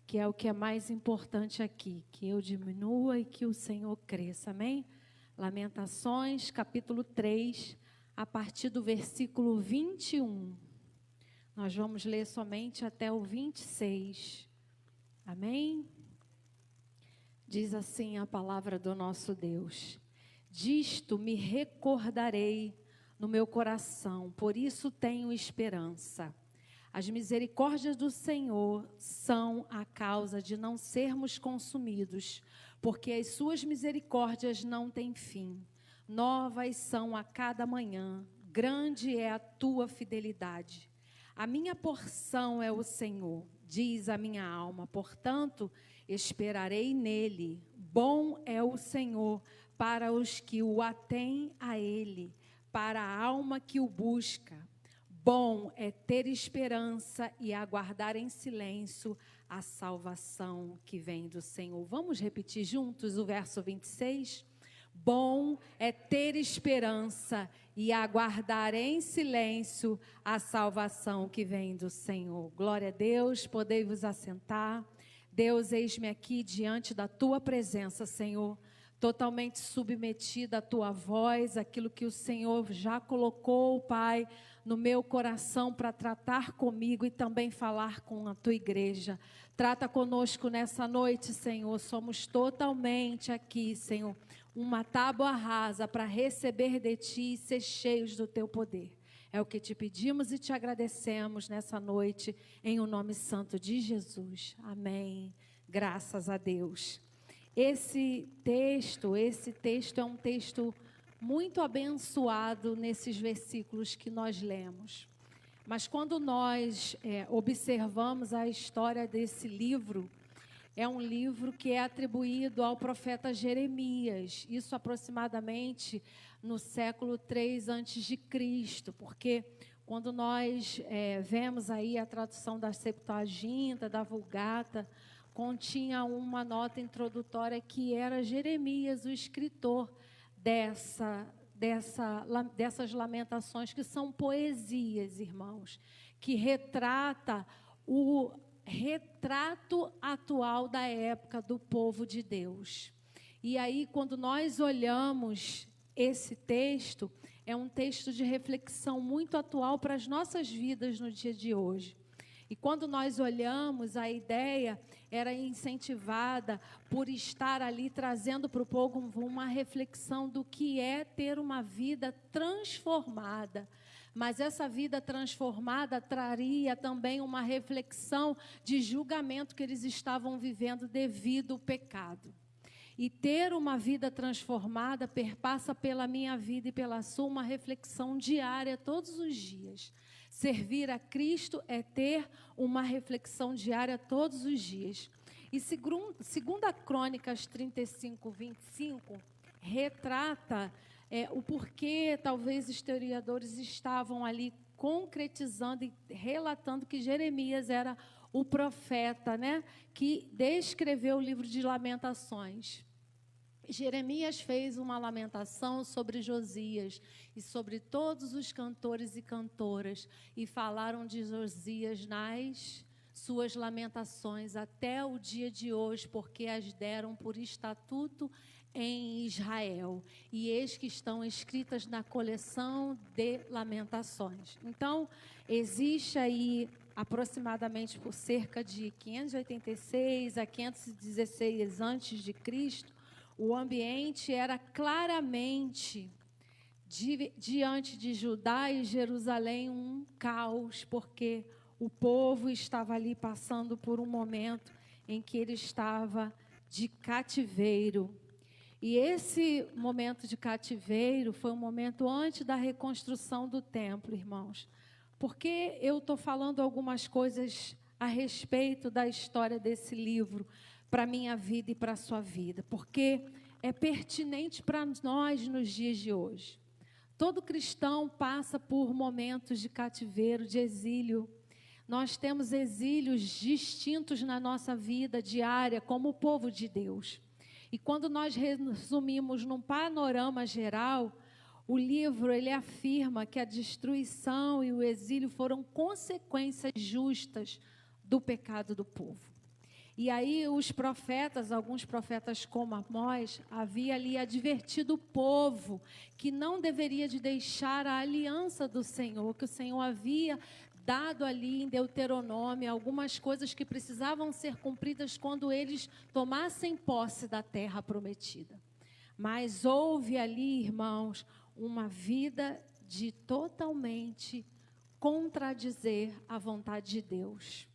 que é o que é mais importante aqui, que eu diminua e que o Senhor cresça, amém? Lamentações, capítulo 3, a partir do versículo 21. Nós vamos ler somente até o 26. Amém? Diz assim a palavra do nosso Deus: disto me recordarei no meu coração, por isso tenho esperança. As misericórdias do Senhor são a causa de não sermos consumidos, porque as suas misericórdias não têm fim. Novas são a cada manhã, grande é a tua fidelidade. A minha porção é o Senhor, diz a minha alma, portanto, esperarei nele. Bom é o Senhor para os que o atêm a ele, para a alma que o busca. Bom é ter esperança e aguardar em silêncio a salvação que vem do Senhor. Vamos repetir juntos o verso 26? Bom é ter esperança e aguardar em silêncio a salvação que vem do Senhor. Glória a Deus, podei vos assentar. Deus, eis-me aqui diante da tua presença, Senhor, totalmente submetida à tua voz, aquilo que o Senhor já colocou, Pai, no meu coração para tratar comigo e também falar com a tua igreja. Trata conosco nessa noite, Senhor. Somos totalmente aqui, Senhor, uma tábua rasa para receber de ti e ser cheios do teu poder. É o que te pedimos e te agradecemos nessa noite, em o nome santo de Jesus. Amém. Graças a Deus. Esse texto é um texto muito abençoado nesses versículos que nós lemos. Mas quando nós observamos a história desse livro, é um livro que é atribuído ao profeta Jeremias, isso aproximadamente no século 3 a.C., porque quando nós vemos aí a tradução da Septuaginta, da Vulgata, continha uma nota introdutória que era Jeremias, o escritor dessas lamentações, que são poesias, irmãos, que retrata o retrato atual da época do povo de Deus. E aí, quando nós olhamos esse texto, é um texto de reflexão muito atual para as nossas vidas no dia de hoje. E quando nós olhamos, a ideia era incentivada por estar ali trazendo para o povo uma reflexão do que é ter uma vida transformada. Mas essa vida transformada traria também uma reflexão de julgamento que eles estavam vivendo devido ao pecado. E ter uma vida transformada perpassa pela minha vida e pela sua uma reflexão diária todos os dias. Servir a Cristo é ter uma reflexão diária todos os dias. E segunda Crônicas 35, 25, retrata o porquê talvez historiadores estavam ali concretizando e relatando que Jeremias era o profeta, né, que descreveu o livro de Lamentações. Jeremias fez uma lamentação sobre Josias e sobre todos os cantores e cantoras, e falaram de Josias nas suas lamentações até o dia de hoje, porque as deram por estatuto em Israel, e eis que estão escritas na coleção de lamentações. Então, existe aí aproximadamente por cerca de 586 a 516 antes de Cristo, o ambiente era claramente, diante de Judá e Jerusalém, um caos, porque o povo estava ali passando por um momento em que ele estava de cativeiro. E esse momento de cativeiro foi um momento antes da reconstrução do templo, irmãos. Porque eu estou falando algumas coisas a respeito da história desse livro, para a minha vida e para a sua vida, porque é pertinente para nós nos dias de hoje. Todo cristão passa por momentos de cativeiro, de exílio. Nós temos exílios distintos na nossa vida diária, como o povo de Deus. E quando nós resumimos num panorama geral, o livro ele afirma que a destruição e o exílio foram consequências justas do pecado do povo. E aí os profetas, alguns profetas como Amós, havia ali advertido o povo que não deveria de deixar a aliança do Senhor, que o Senhor havia dado ali em Deuteronômio algumas coisas que precisavam ser cumpridas quando eles tomassem posse da terra prometida. Mas houve ali, irmãos, uma vida de totalmente contradizer a vontade de Deus.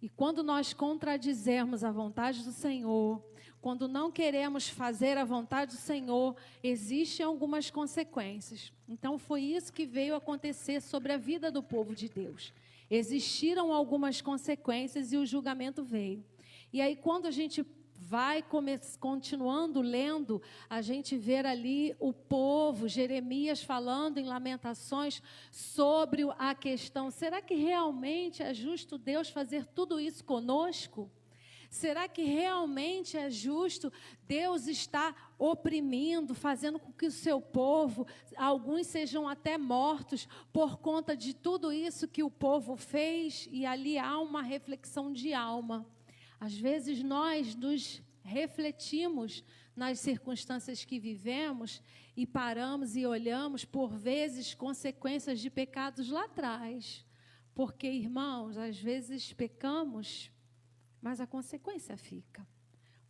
E quando nós contradizermos a vontade do Senhor, quando não queremos fazer a vontade do Senhor, existem algumas consequências. Então, foi isso que veio acontecer sobre a vida do povo de Deus. Existiram algumas consequências e o julgamento veio. E aí, quando a gente vai continuando lendo, a gente vê ali o povo, Jeremias falando em Lamentações sobre a questão: será que realmente é justo Deus fazer tudo isso conosco? Será que realmente é justo Deus estar oprimindo, fazendo com que o seu povo, alguns sejam até mortos por conta de tudo isso que o povo fez? E ali há uma reflexão de alma. Às vezes nós nos refletimos nas circunstâncias que vivemos e paramos e olhamos, por vezes, consequências de pecados lá atrás. Porque, irmãos, às vezes pecamos, mas a consequência fica.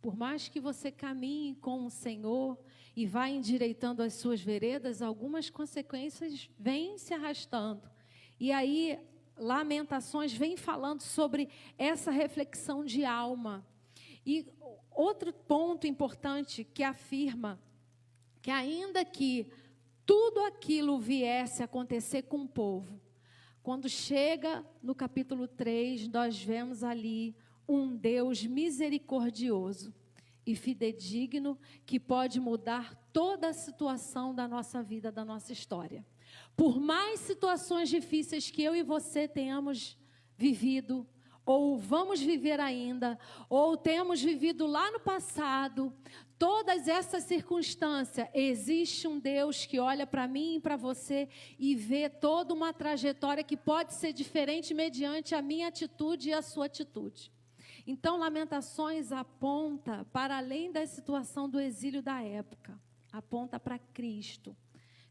Por mais que você caminhe com o Senhor e vá endireitando as suas veredas, algumas consequências vêm se arrastando. E aí, Lamentações vem falando sobre essa reflexão de alma. E outro ponto importante que afirma que ainda que tudo aquilo viesse a acontecer com o povo, quando chega no capítulo 3, nós vemos ali um Deus misericordioso e fidedigno que pode mudar toda a situação da nossa vida, da nossa história. Por mais situações difíceis que eu e você tenhamos vivido, ou vamos viver ainda, ou temos vivido lá no passado, todas essas circunstâncias, existe um Deus que olha para mim e para você e vê toda uma trajetória que pode ser diferente mediante a minha atitude e a sua atitude. Então, Lamentações aponta para além da situação do exílio da época, aponta para Cristo.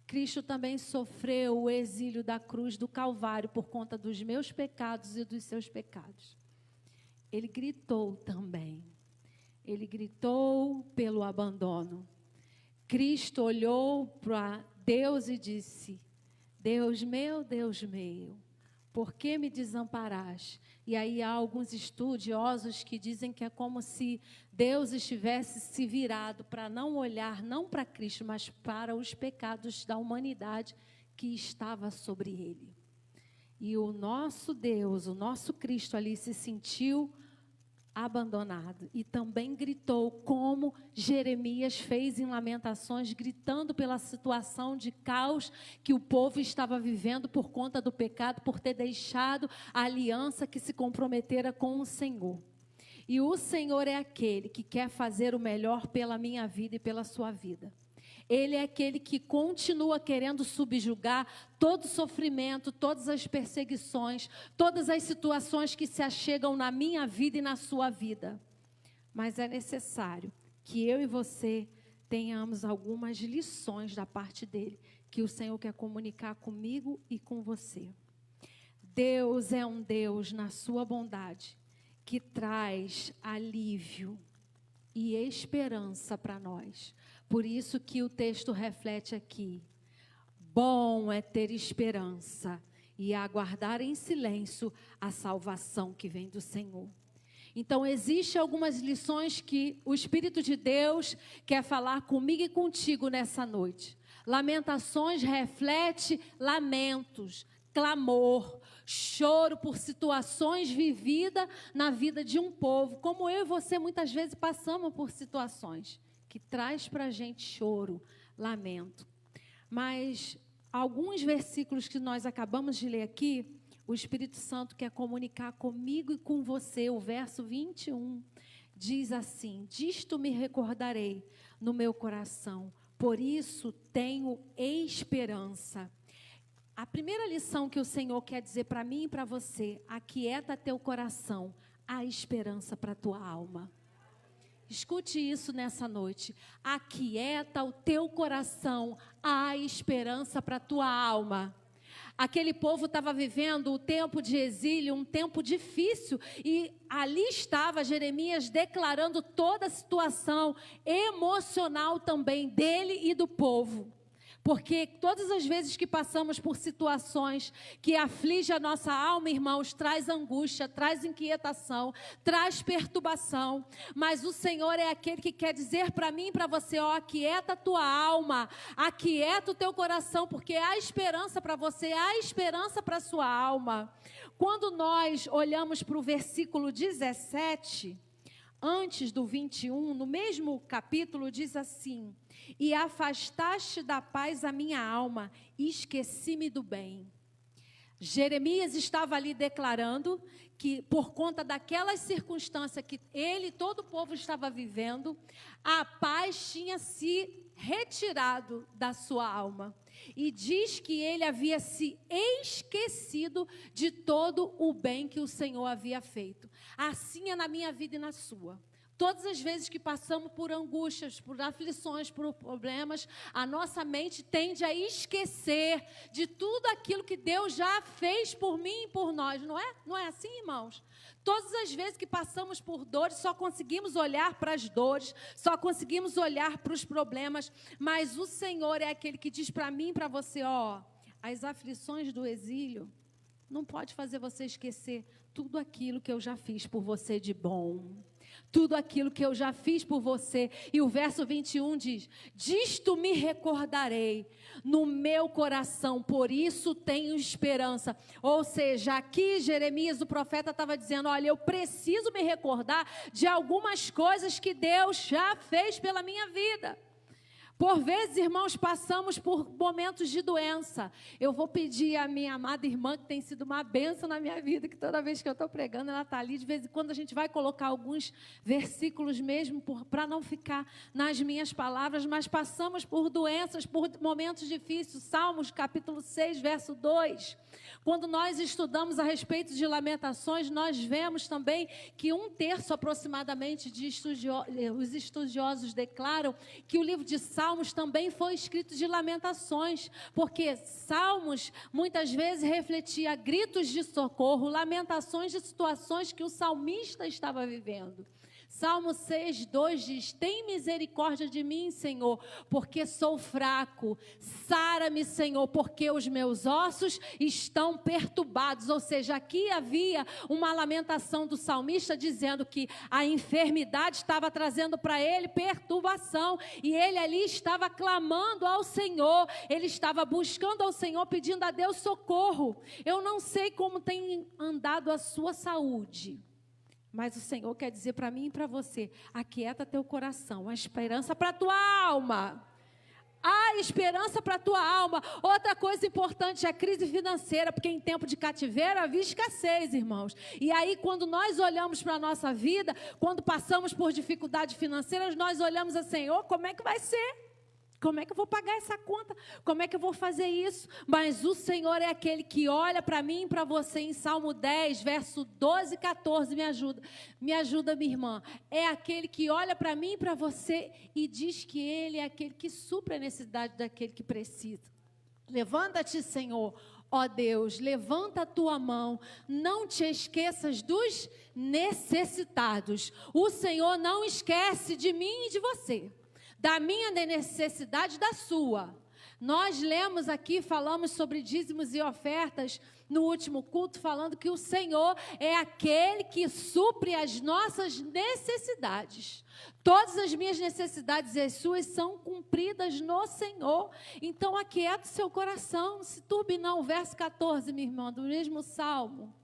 Cristo também sofreu o exílio da cruz do Calvário por conta dos meus pecados e dos seus pecados. Ele gritou também. Ele gritou pelo abandono. Cristo olhou para Deus e disse: Deus meu, por que me desamparaste? E aí há alguns estudiosos que dizem que é como se Deus estivesse se virado para não olhar, não para Cristo, mas para os pecados da humanidade que estava sobre ele. E o nosso Deus, o nosso Cristo ali se sentiu abandonado e também gritou, como Jeremias fez em Lamentações, gritando pela situação de caos que o povo estava vivendo por conta do pecado, por ter deixado a aliança que se comprometera com o Senhor. E o Senhor é aquele que quer fazer o melhor pela minha vida e pela sua vida. Ele é aquele que continua querendo subjugar todo o sofrimento, todas as perseguições, todas as situações que se achegam na minha vida e na sua vida. Mas é necessário que eu e você tenhamos algumas lições da parte dele, que o Senhor quer comunicar comigo e com você. Deus é um Deus, na sua bondade, que traz alívio e esperança para nós. Por isso que o texto reflete aqui: bom é ter esperança e aguardar em silêncio a salvação que vem do Senhor. Então, existem algumas lições que o Espírito de Deus quer falar comigo e contigo nessa noite. Lamentações reflete lamentos, clamor, choro por situações vividas na vida de um povo. Como eu e você muitas vezes passamos por situações que traz para a gente choro, lamento. Mas alguns versículos que nós acabamos de ler aqui, o Espírito Santo quer comunicar comigo e com você. O verso 21 diz assim: disto me recordarei no meu coração, por isso tenho esperança. A primeira lição que o Senhor quer dizer para mim e para você: aquieta teu coração, há esperança para a tua alma. Escute isso nessa noite. Aquieta o teu coração, há esperança para a tua alma. Aquele povo estava vivendo o tempo de exílio, um tempo difícil, e ali estava Jeremias declarando toda a situação emocional também dele e do povo. Porque todas as vezes que passamos por situações que afligem a nossa alma, irmãos, traz angústia, traz inquietação, traz perturbação. Mas o Senhor é aquele que quer dizer para mim e para você, ó, aquieta a tua alma, aquieta o teu coração, porque há esperança para você, há esperança para a sua alma. Quando nós olhamos para o versículo 17, antes do 21, no mesmo capítulo, diz assim: e afastaste da paz a minha alma, e esqueci-me do bem. Jeremias estava ali declarando que, por conta daquelas circunstâncias que ele e todo o povo estava vivendo, a paz tinha se retirado da sua alma. E diz que ele havia se esquecido de todo o bem que o Senhor havia feito. Assim é na minha vida e na sua. Todas as vezes que passamos por angústias, por aflições, por problemas, a nossa mente tende a esquecer de tudo aquilo que Deus já fez por mim e por nós, não é? Não é assim, irmãos? Todas as vezes que passamos por dores, só conseguimos olhar para as dores, só conseguimos olhar para os problemas, mas o Senhor é aquele que diz para mim e para você, ó, as aflições do exílio não pode fazer você esquecer tudo aquilo que eu já fiz por você de bom. Tudo aquilo que eu já fiz por você. E o verso 21 diz: disto me recordarei no meu coração, por isso tenho esperança. Ou seja, aqui Jeremias, o profeta, estava dizendo, olha, eu preciso me recordar de algumas coisas que Deus já fez pela minha vida. Por vezes, irmãos, passamos por momentos de doença. Eu vou pedir à minha amada irmã, que tem sido uma bênção na minha vida, que toda vez que eu estou pregando, ela está ali. De vez em quando a gente vai colocar alguns versículos mesmo, para não ficar nas minhas palavras, mas passamos por doenças, por momentos difíceis. Salmos, capítulo 6, verso 2. Quando nós estudamos a respeito de lamentações, nós vemos também que 1/3 aproximadamente os estudiosos declaram que o livro de Salmos também foi escrito de lamentações, porque Salmos muitas vezes refletia gritos de socorro, lamentações de situações que o salmista estava vivendo. Salmo 6, 2 diz, tem misericórdia de mim, Senhor, porque sou fraco. Sara-me, Senhor, porque os meus ossos estão perturbados. Ou seja, aqui havia uma lamentação do salmista dizendo que a enfermidade estava trazendo para ele perturbação. E ele ali estava clamando ao Senhor. Ele estava buscando ao Senhor, pedindo a Deus socorro. Eu não sei como tem andado a sua saúde, mas o Senhor quer dizer para mim e para você, aquieta teu coração, a esperança para a tua alma. Há esperança para a tua alma. Outra coisa importante é a crise financeira, porque em tempo de cativeiro havia escassez, irmãos. E aí, quando nós olhamos para a nossa vida, quando passamos por dificuldades financeiras, nós olhamos assim, Senhor, como é que vai ser? Como é que eu vou pagar essa conta? Como é que eu vou fazer isso? Mas o Senhor é aquele que olha para mim e para você em Salmo 10, verso 12 e 14. Me ajuda, minha irmã. É aquele que olha para mim e para você e diz que Ele é aquele que supre a necessidade daquele que precisa. Levanta-te, Senhor, ó Deus, levanta a tua mão, não te esqueças dos necessitados. O Senhor não esquece de mim e de você, da minha necessidade, da sua. Nós lemos aqui, falamos sobre dízimos e ofertas no último culto, falando que o Senhor é aquele que supre as nossas necessidades. Todas as minhas necessidades e as suas são cumpridas no Senhor. Então, aquieta o seu coração, se turbe não. Verso 14, minha irmã, do mesmo Salmo.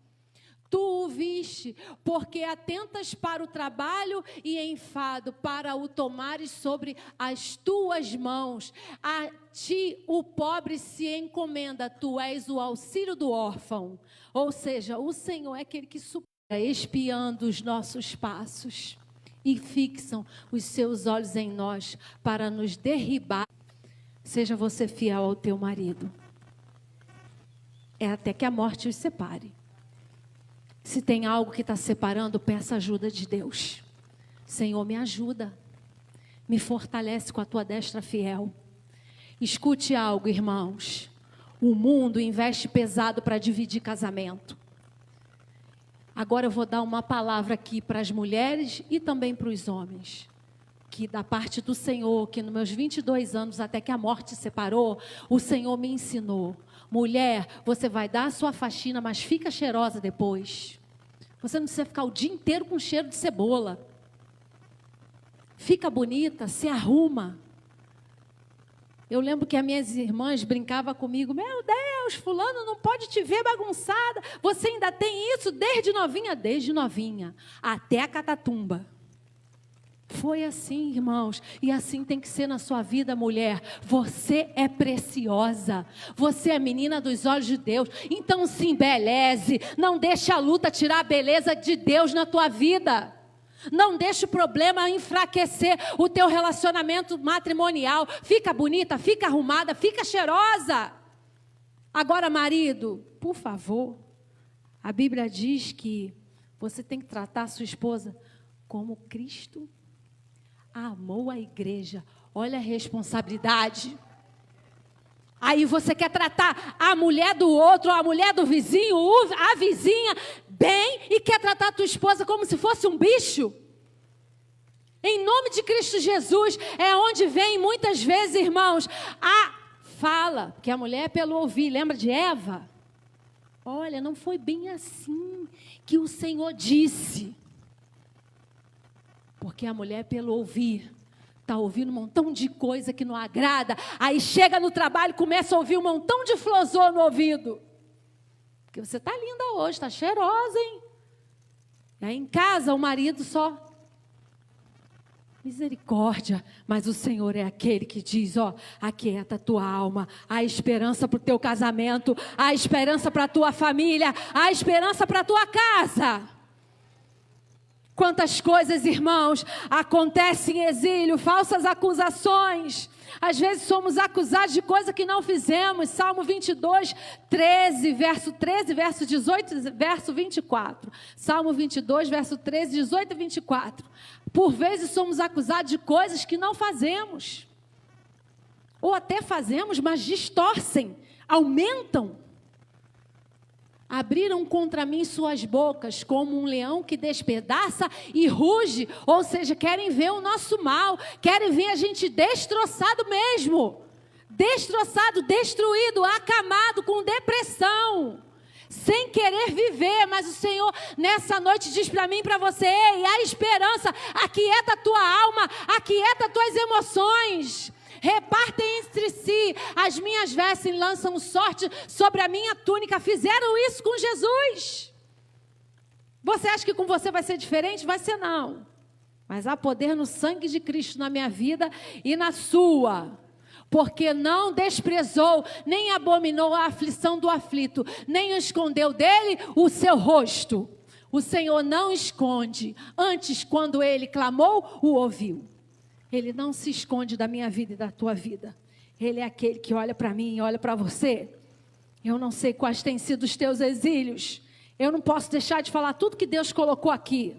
Tu o viste, porque atentas para o trabalho e enfado, para o tomares sobre as tuas mãos. A ti o pobre se encomenda, tu és o auxílio do órfão. Ou seja, o Senhor é aquele que supera, espiando os nossos passos e fixam os seus olhos em nós para nos derribar. Seja você fiel ao teu marido. É até que a morte os separe. Se tem algo que está separando, peça ajuda de Deus. Senhor, me ajuda. Me fortalece com a tua destra fiel. Escute algo, irmãos. O mundo investe pesado para dividir casamento. Agora eu vou dar uma palavra aqui para as mulheres e também para os homens. que da parte do Senhor, que nos meus 22 anos, até que a morte separou, o Senhor me ensinou. Mulher, você vai dar a sua faxina, mas fica cheirosa depois. Você não precisa ficar o dia inteiro com cheiro de cebola. Fica bonita, se arruma. Eu lembro que as minhas irmãs brincavam comigo. Meu Deus, fulano não pode te ver bagunçada. Você ainda tem isso desde novinha? Desde novinha, até a catatumba. Foi assim, irmãos, e assim tem que ser na sua vida, mulher. Você é preciosa, você é menina dos olhos de Deus, então se embeleze, não deixe a luta tirar a beleza de Deus na tua vida. Não deixe o problema enfraquecer o teu relacionamento matrimonial. Fica bonita, fica arrumada, fica cheirosa. Agora, marido, por favor, a Bíblia diz que você tem que tratar a sua esposa como Cristo amou a igreja. Olha a responsabilidade. Aí você quer tratar a mulher do outro, a mulher do vizinho, a vizinha bem, e quer tratar a tua esposa como se fosse um bicho? Em nome de Cristo Jesus, é onde vem muitas vezes, irmãos, a fala, que a mulher é pelo ouvir. Lembra de Eva? Olha, não foi bem assim que o Senhor disse. Porque a mulher, pelo ouvir, está ouvindo um montão de coisa que não agrada. Aí chega no trabalho e começa a ouvir um montão de flosô no ouvido. Porque você está linda hoje, está cheirosa, hein? E aí em casa o marido só... Misericórdia, mas o Senhor é aquele que diz, ó, aquieta a tua alma, há esperança para o teu casamento, há esperança para a tua família, há esperança para a tua casa. Quantas coisas, irmãos, acontecem em exílio, falsas acusações. Às vezes somos acusados de coisa que não fizemos. Salmo 22, 13, verso 18, verso 24. Salmo 22, verso 13, 18 e 24. Por vezes somos acusados de coisas que não fazemos. Ou até fazemos, mas distorcem, aumentam. Abriram contra mim suas bocas como um leão que despedaça e ruge. Ou seja, querem ver o nosso mal. Querem ver a gente destroçado mesmo. Destroçado, destruído, acamado, com depressão. Sem querer viver. Mas o Senhor nessa noite diz para mim e para você: ei, há esperança. Aquieta a tua alma. Aquieta as tuas emoções. Repartem entre si as minhas vestes, lançam sorte sobre a minha túnica. Fizeram isso com Jesus. Você acha que com você vai ser diferente? Vai ser não. Mas há poder no sangue de Cristo na minha vida e na sua. Porque não desprezou, nem abominou a aflição do aflito, nem escondeu dele o seu rosto. O Senhor não esconde. Antes, quando ele clamou, o ouviu. Ele não se esconde da minha vida e da tua vida. Ele é aquele que olha para mim e olha para você. Eu não sei quais têm sido os teus exílios. Eu não posso deixar de falar tudo que Deus colocou aqui.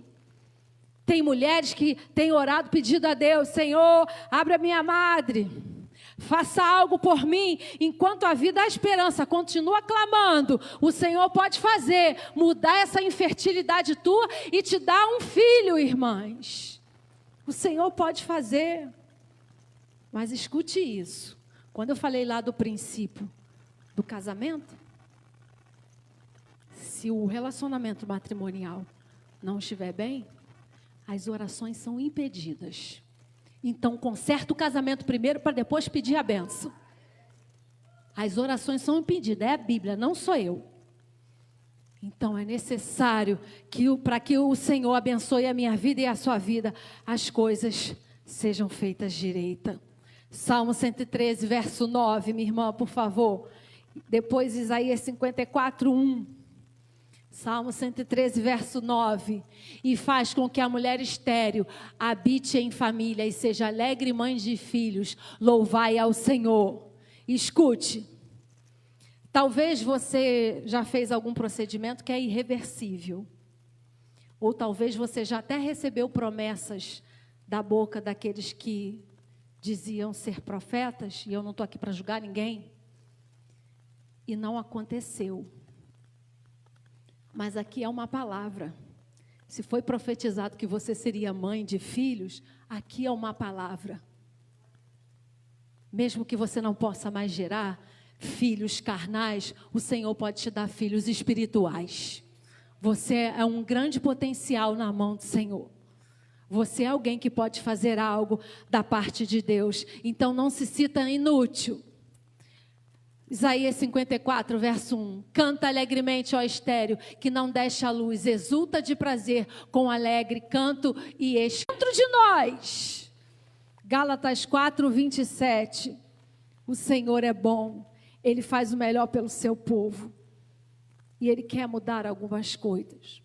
Tem mulheres que têm orado, pedido a Deus: Senhor, abre a minha madre. Faça algo por mim. Enquanto a vida, a esperança continua clamando, o Senhor pode fazer, mudar essa infertilidade tua e te dar um filho, irmãs. O Senhor pode fazer. Mas escute isso. Quando eu falei lá do princípio do casamento, se o relacionamento matrimonial não estiver bem, as orações são impedidas. Então conserta o casamento primeiro para depois pedir a bênção. As orações são impedidas, é a Bíblia, não sou eu. Então é necessário que para que o Senhor abençoe a minha vida e a sua vida, as coisas sejam feitas direita. Salmo 113, verso 9, minha irmã, por favor. Depois Isaías 54, 1. Salmo 113, verso 9. E faz com que a mulher estéril habite em família e seja alegre mãe de filhos. Louvai ao Senhor. Escute. Talvez você já fez algum procedimento que é irreversível. Ou talvez você já até recebeu promessas da boca daqueles que diziam ser profetas. E eu não estou aqui para julgar ninguém. E não aconteceu. Mas aqui é uma palavra. Se foi profetizado que você seria mãe de filhos, aqui é uma palavra. Mesmo que você não possa mais gerar filhos carnais, o Senhor pode te dar filhos espirituais. Você é um grande potencial na mão do Senhor. Você é alguém que pode fazer algo da parte de Deus. Então não se sinta inútil. Isaías 54, verso 1. Canta alegremente, ó estéreo, que não deixa a luz. Exulta de prazer com alegre canto e dentro de nós. Gálatas 4, 27. O Senhor é bom. Ele faz o melhor pelo seu povo. E Ele quer mudar algumas coisas.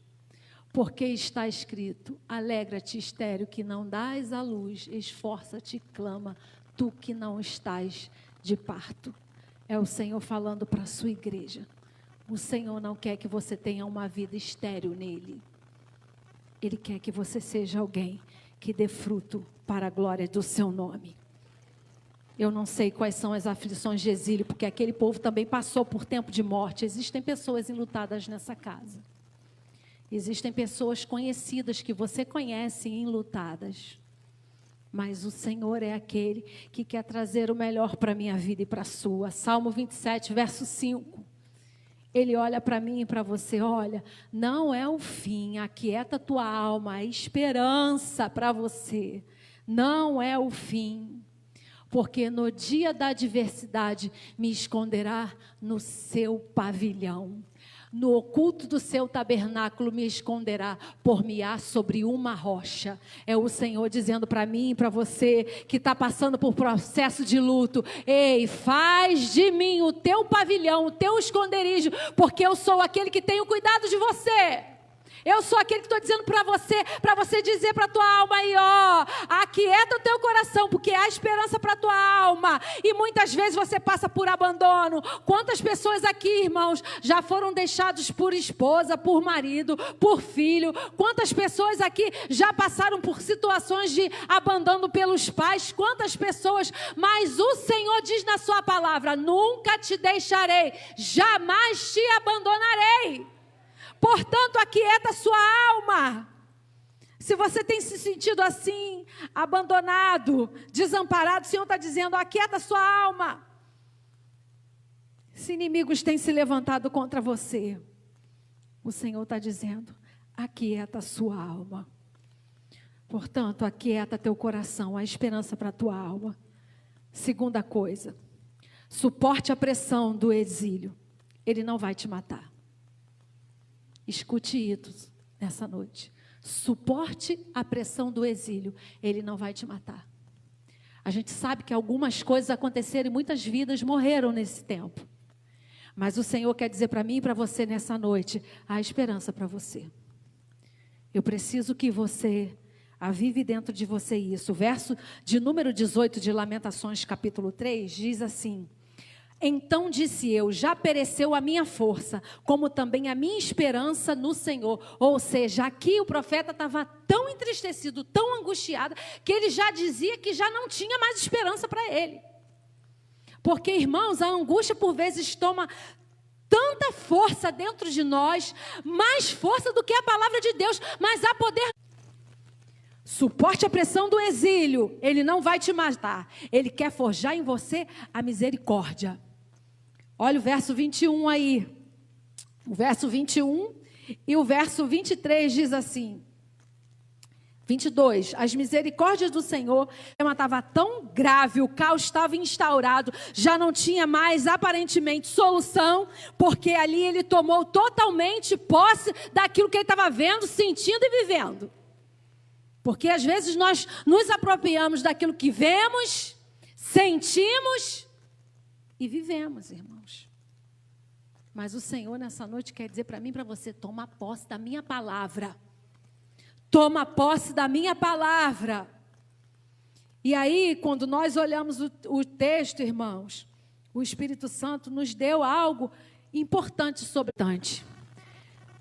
Porque está escrito: alegra-te, estéreo, que não dás a luz. Esforça-te e clama, tu que não estás de parto. É o Senhor falando para a sua igreja. O Senhor não quer que você tenha uma vida estéril nele. Ele quer que você seja alguém que dê fruto para a glória do seu nome. Eu não sei quais são as aflições de exílio, porque aquele povo também passou por tempo de morte. Existem pessoas enlutadas nessa casa. Existem pessoas conhecidas que você conhece enlutadas. Mas o Senhor é aquele que quer trazer o melhor para a minha vida e para a sua. Salmo 27, verso 5. Ele olha para mim e para você, olha, não é o fim, aquieta tua alma, a esperança para você. Não é o fim, porque no dia da adversidade me esconderá no seu pavilhão. No oculto do seu tabernáculo me esconderá, por-me-á sobre uma rocha. É o Senhor dizendo para mim e para você que está passando por processo de luto: ei, faz de mim o teu pavilhão, o teu esconderijo, porque eu sou aquele que tenho cuidado de você. Eu sou aquele que estou dizendo para você dizer para a tua alma aí, ó, aquieta o teu coração, porque há esperança para a tua alma. E muitas vezes você passa por abandono. Quantas pessoas aqui, irmãos, já foram deixados por esposa, por marido, por filho? Quantas pessoas aqui já passaram por situações de abandono pelos pais? Quantas pessoas? Mas o Senhor diz na sua palavra: nunca te deixarei, jamais te abandonarei. Portanto, aquieta a sua alma. Se você tem se sentido assim, abandonado, desamparado, o Senhor está dizendo: aquieta a sua alma. Se inimigos têm se levantado contra você, o Senhor está dizendo: aquieta a sua alma. Portanto, aquieta teu coração, a esperança para a tua alma. Segunda coisa, suporte a pressão do exílio. Ele não vai te matar. Escute isso nessa noite. Suporte a pressão do exílio. Ele não vai te matar. A gente sabe que algumas coisas aconteceram e muitas vidas morreram nesse tempo. Mas o Senhor quer dizer para mim e para você nessa noite: há esperança para você. Eu preciso que você avive dentro de você isso. O verso de número 18 de Lamentações, capítulo 3, diz assim: então disse eu, já pereceu a minha força, como também a minha esperança no Senhor. Ou seja, aqui o profeta estava tão entristecido, tão angustiado, que ele já dizia que já não tinha mais esperança para ele. Porque, irmãos, a angústia por vezes toma tanta força dentro de nós, mais força do que a palavra de Deus, mas há poder. Suporte a pressão do exílio. Ele não vai te matar. Ele quer forjar em você a misericórdia. Olha o verso 21 aí. O verso 21 e o verso 23 diz assim. 22. As misericórdias do Senhor. O problema estava tão grave, o caos estava instaurado, já não tinha mais aparentemente solução, porque ali ele tomou totalmente posse daquilo que ele estava vendo, sentindo e vivendo. Porque às vezes nós nos apropriamos daquilo que vemos, sentimos e vivemos, irmãos. Mas o Senhor nessa noite quer dizer para mim e para você: toma posse da minha palavra. Toma posse da minha palavra. E aí, quando nós olhamos o texto, irmãos, o Espírito Santo nos deu algo importante sobre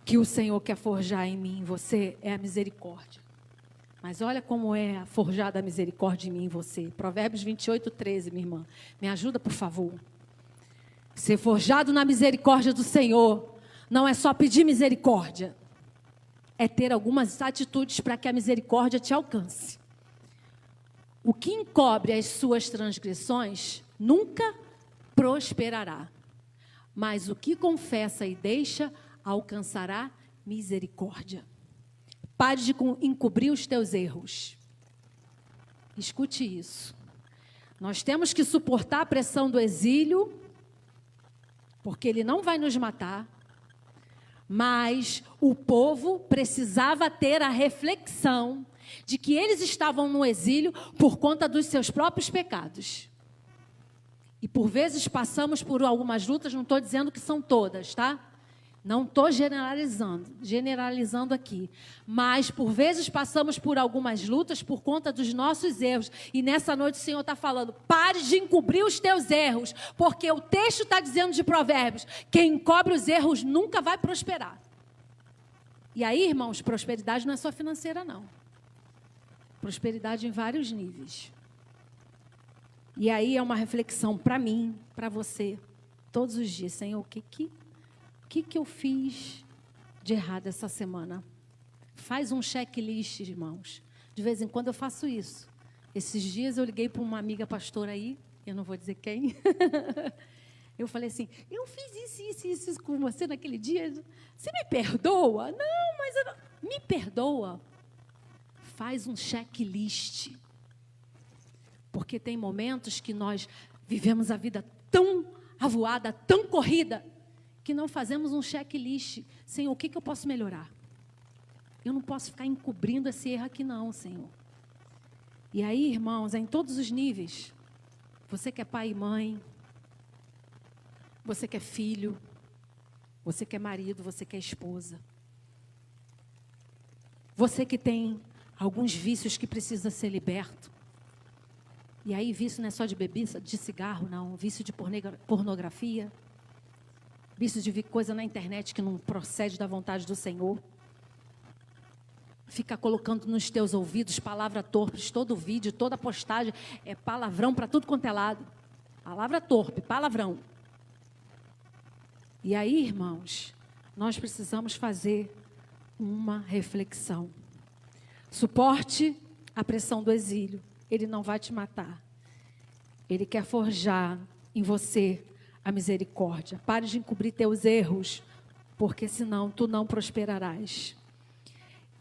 que o Senhor quer forjar em mim e em você é a misericórdia. Mas olha como é forjada a misericórdia em mim e em você. Provérbios 28, 13, minha irmã. Me ajuda, por favor. Ser forjado na misericórdia do Senhor não é só pedir misericórdia. é ter algumas atitudes para que a misericórdia te alcance. O que encobre as suas transgressões nunca prosperará, mas o que confessa e deixa alcançará misericórdia. Pare de encobrir os teus erros. Escute isso. Nós temos que suportar a pressão do exílio, porque ele não vai nos matar, mas o povo precisava ter a reflexão de que eles estavam no exílio por conta dos seus próprios pecados. E por vezes passamos por algumas lutas, não estou dizendo que são todas, tá? Não estou generalizando aqui. Mas por vezes passamos por algumas lutas por conta dos nossos erros. E nessa noite o Senhor está falando, pare de encobrir os teus erros, porque o texto está dizendo de Provérbios, quem encobre os erros nunca vai prosperar. E aí, irmãos, prosperidade não é só financeira, não. Prosperidade em vários níveis. E aí é uma reflexão para mim, para você, todos os dias. Senhor, o que eu fiz de errado essa semana? Faz um checklist, irmãos. De vez em quando eu faço isso. Esses dias eu liguei para uma amiga pastora aí, eu não vou dizer quem. Eu falei assim, eu fiz isso com você naquele dia. Você me perdoa? Não, mas eu não... Me perdoa. Faz um checklist. Porque tem momentos que nós vivemos a vida tão avoada, tão corrida, que não fazemos um checklist. Senhor, o que eu posso melhorar? Eu não posso ficar encobrindo esse erro aqui não, Senhor. E aí, irmãos, é em todos os níveis. Você que é pai e mãe, você que é filho, você que é marido, você que é esposa. Você que tem alguns vícios que precisa ser liberto. E aí, vício não é só de bebida, de cigarro, não. Vício de pornografia. Vício de ver coisa na internet que não procede da vontade do Senhor. Fica colocando nos teus ouvidos palavras torpes, todo vídeo, toda postagem é palavrão para tudo quanto é lado. Palavra torpe, palavrão. E aí, irmãos, nós precisamos fazer uma reflexão. Suporte a pressão do exílio. Ele não vai te matar. Ele quer forjar em você a misericórdia. Pare de encobrir teus erros, porque senão tu não prosperarás.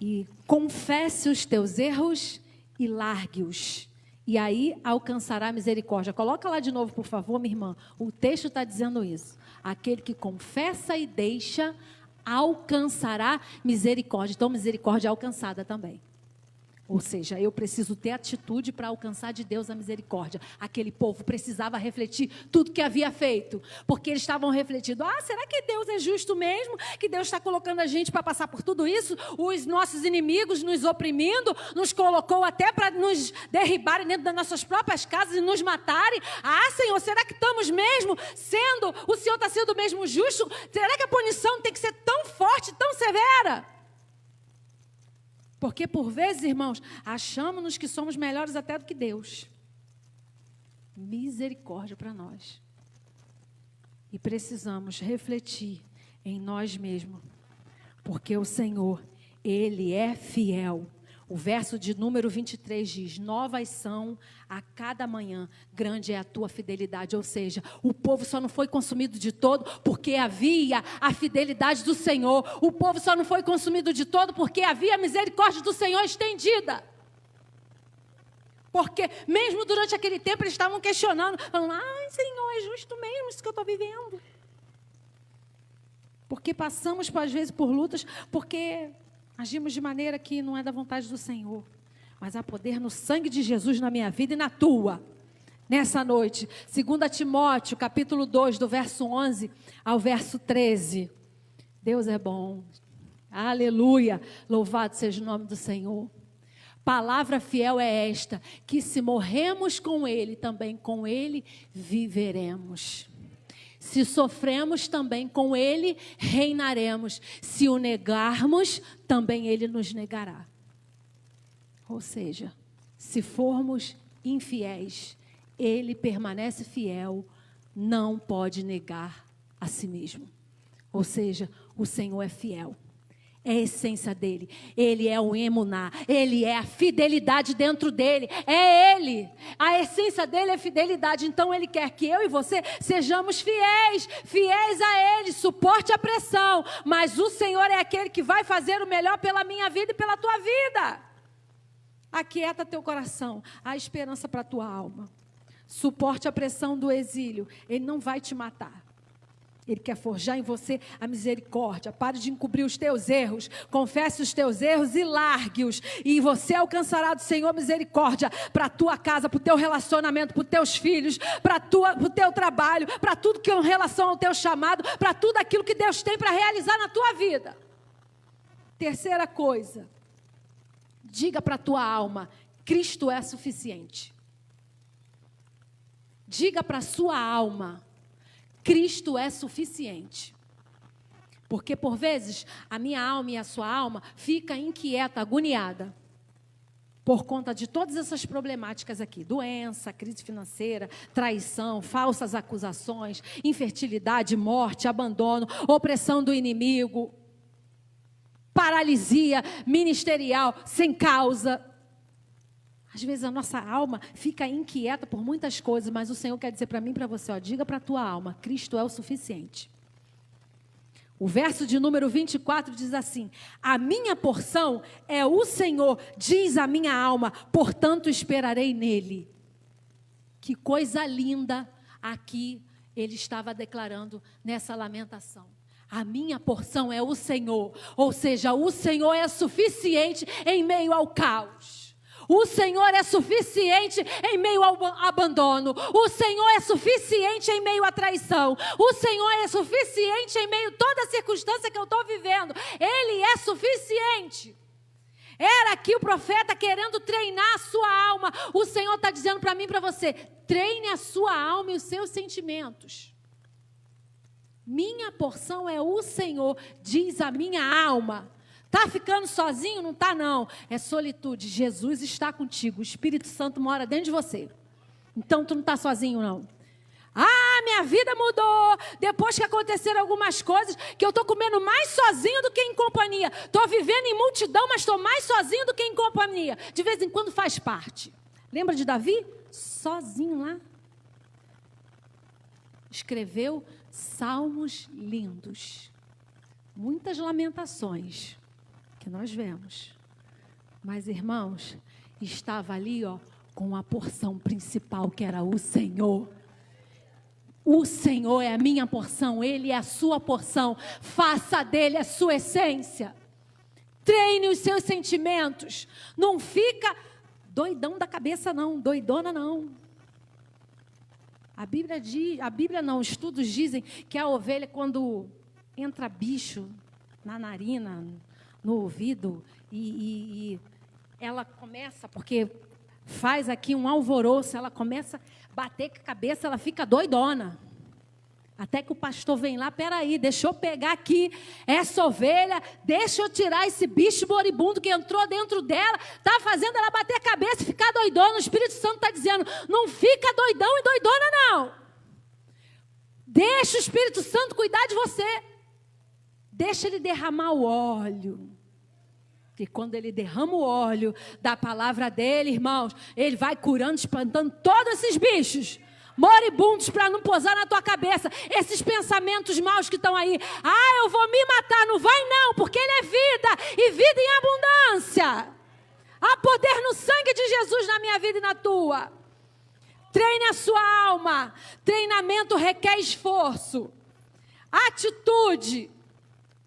E confesse os teus erros e largue-os. E aí alcançará a misericórdia. Coloca lá de novo, por favor, minha irmã. O texto está dizendo isso. Aquele que confessa e deixa, alcançará misericórdia. Então, misericórdia é alcançada também. Ou seja, eu preciso ter atitude para alcançar de Deus a misericórdia. Aquele povo precisava refletir tudo que havia feito. Porque eles estavam refletindo, será que Deus é justo mesmo? Que Deus está colocando a gente para passar por tudo isso? Os nossos inimigos nos oprimindo, nos colocou até para nos derribarem dentro das nossas próprias casas e nos matarem. Senhor, será que estamos mesmo sendo, o Senhor está sendo mesmo justo? Será que a punição tem que ser tão forte, tão severa? Porque, por vezes, irmãos, achamos-nos que somos melhores até do que Deus. Misericórdia para nós. E precisamos refletir em nós mesmos. Porque o Senhor, Ele é fiel. O verso de número 23 diz, novas são a cada manhã, grande é a tua fidelidade. Ou seja, o povo só não foi consumido de todo porque havia a fidelidade do Senhor. O povo só não foi consumido de todo porque havia a misericórdia do Senhor estendida. Porque mesmo durante aquele tempo eles estavam questionando, falando, Senhor, é justo mesmo isso que eu estou vivendo. Porque passamos, às vezes, por lutas, porque agimos de maneira que não é da vontade do Senhor. Mas há poder no sangue de Jesus na minha vida e na tua. Nessa noite, 2 Timóteo, capítulo 2, do verso 11 ao verso 13. Deus é bom. Aleluia. Louvado seja o nome do Senhor. Palavra fiel é esta, que se morremos com Ele, também com Ele viveremos. Se sofremos, também com Ele reinaremos. Se o negarmos, também Ele nos negará. Ou seja, se formos infiéis, Ele permanece fiel, não pode negar a si mesmo. Ou seja, o Senhor é fiel. É a essência dele. Ele é o emuná. Ele é a fidelidade dentro dele. É ele. A essência dele é fidelidade. Então ele quer que eu e você sejamos fiéis. Fiéis a ele. Suporte a pressão. Mas o Senhor é aquele que vai fazer o melhor pela minha vida e pela tua vida. Aquieta teu coração. Há esperança para a tua alma. Suporte a pressão do exílio. Ele não vai te matar. Ele quer forjar em você a misericórdia. Pare de encobrir os teus erros. Confesse os teus erros e largue-os. E você alcançará do Senhor misericórdia para a tua casa, para o teu relacionamento, para os teus filhos, para o teu trabalho, para tudo que é em relação ao teu chamado, para tudo aquilo que Deus tem para realizar na tua vida. Terceira coisa. Diga para a tua alma, Cristo é suficiente. Diga para a sua alma, Cristo é suficiente. Porque por vezes a minha alma e a sua alma fica inquieta, agoniada. Por conta de todas essas problemáticas aqui. Doença, crise financeira, traição, falsas acusações, infertilidade, morte, abandono, opressão do inimigo, paralisia ministerial sem causa. Às vezes a nossa alma fica inquieta por muitas coisas, mas o Senhor quer dizer para mim e para você, ó, diga para a tua alma, Cristo é o suficiente. O verso de número 24 diz assim, a minha porção é o Senhor, diz a minha alma, portanto esperarei nele. Que coisa linda aqui ele estava declarando nessa lamentação. A minha porção é o Senhor, ou seja, o Senhor é suficiente em meio ao caos. O Senhor é suficiente em meio ao abandono. O Senhor é suficiente em meio à traição. O Senhor é suficiente em meio a toda a circunstância que eu estou vivendo. Ele é suficiente. Era aqui o profeta querendo treinar a sua alma. O Senhor está dizendo para mim e para você, treine a sua alma e os seus sentimentos. Minha porção é o Senhor, diz a minha alma. Está ficando sozinho? Não está não. É solitude. Jesus está contigo. O Espírito Santo mora dentro de você. Então tu não está sozinho não. Ah, minha vida mudou. Depois que aconteceram algumas coisas, que eu estou comendo mais sozinho do que em companhia. Estou vivendo em multidão, mas estou mais sozinho do que em companhia. De vez em quando faz parte. Lembra de Davi? Sozinho lá. Escreveu salmos lindos. Muitas lamentações que nós vemos. Mas, irmãos, estava ali, ó, com a porção principal, que era o Senhor. O Senhor é a minha porção, Ele é a sua porção. Faça dele a sua essência. Treine os seus sentimentos. Não fica doidão da cabeça não, doidona não. A Bíblia não, estudos dizem que a ovelha, quando entra bicho na narina, no ouvido, e ela começa, porque faz aqui um alvoroço, ela começa a bater com a cabeça, ela fica doidona. Até que o pastor vem lá, peraí, deixa eu pegar aqui essa ovelha, deixa eu tirar esse bicho moribundo que entrou dentro dela, está fazendo ela bater a cabeça e ficar doidona. O Espírito Santo está dizendo, não fica doidão e doidona não. Deixa o Espírito Santo cuidar de você. Deixa ele derramar o óleo. E quando ele derrama o óleo da palavra dele, irmãos, ele vai curando, espantando todos esses bichos moribundos para não pousar na tua cabeça. Esses pensamentos maus que estão aí. Ah, eu vou me matar. Não vai não, porque ele é vida e vida em abundância. Há poder no sangue de Jesus na minha vida e na tua. Treine a sua alma. Treinamento requer esforço. Atitude.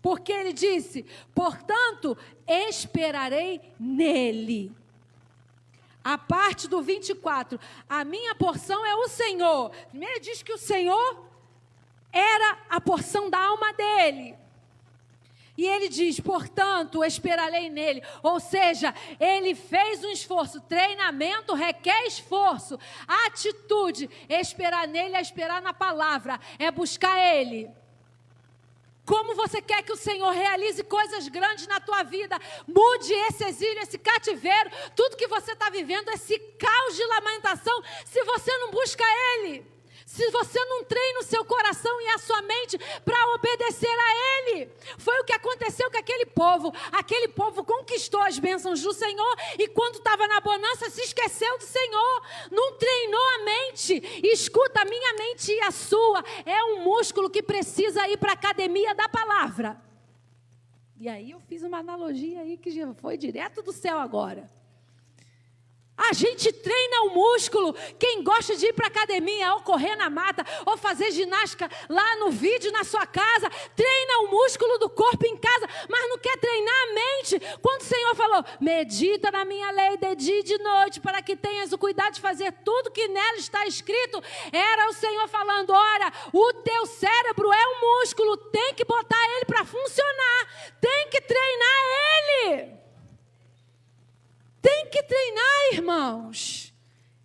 Porque ele disse, portanto, esperarei nele. A parte do 24, a minha porção é o Senhor. Primeiro ele diz que o Senhor era a porção da alma dele. E ele diz, portanto, esperarei nele. Ou seja, ele fez um esforço. Treinamento requer esforço. Atitude, esperar nele é esperar na palavra. É buscar ele. Como você quer que o Senhor realize coisas grandes na tua vida, mude esse exílio, esse cativeiro, tudo que você está vivendo, esse caos de lamentação, se você não busca Ele, se você não treina o seu coração e a sua mente para obedecer a Ele. Foi o que aconteceu com aquele povo. Aquele povo conquistou as bênçãos do Senhor e quando estava na bonança se esqueceu do Senhor. Não treinou a mente. Escuta, a minha mente e a sua é um músculo que precisa ir para a academia da palavra. E aí eu fiz uma analogia aí que já foi direto do céu agora. A gente treina o músculo. Quem gosta de ir para a academia, ou correr na mata, ou fazer ginástica lá no vídeo na sua casa, treina o músculo do corpo em casa, mas não quer treinar a mente. Quando o Senhor falou, medita na minha lei de dia e de noite, para que tenhas o cuidado de fazer tudo que nela está escrito, era o Senhor falando, ora, o teu cérebro é um músculo, tem que botar ele para funcionar, tem que treinar ele. Tem que treinar, irmãos.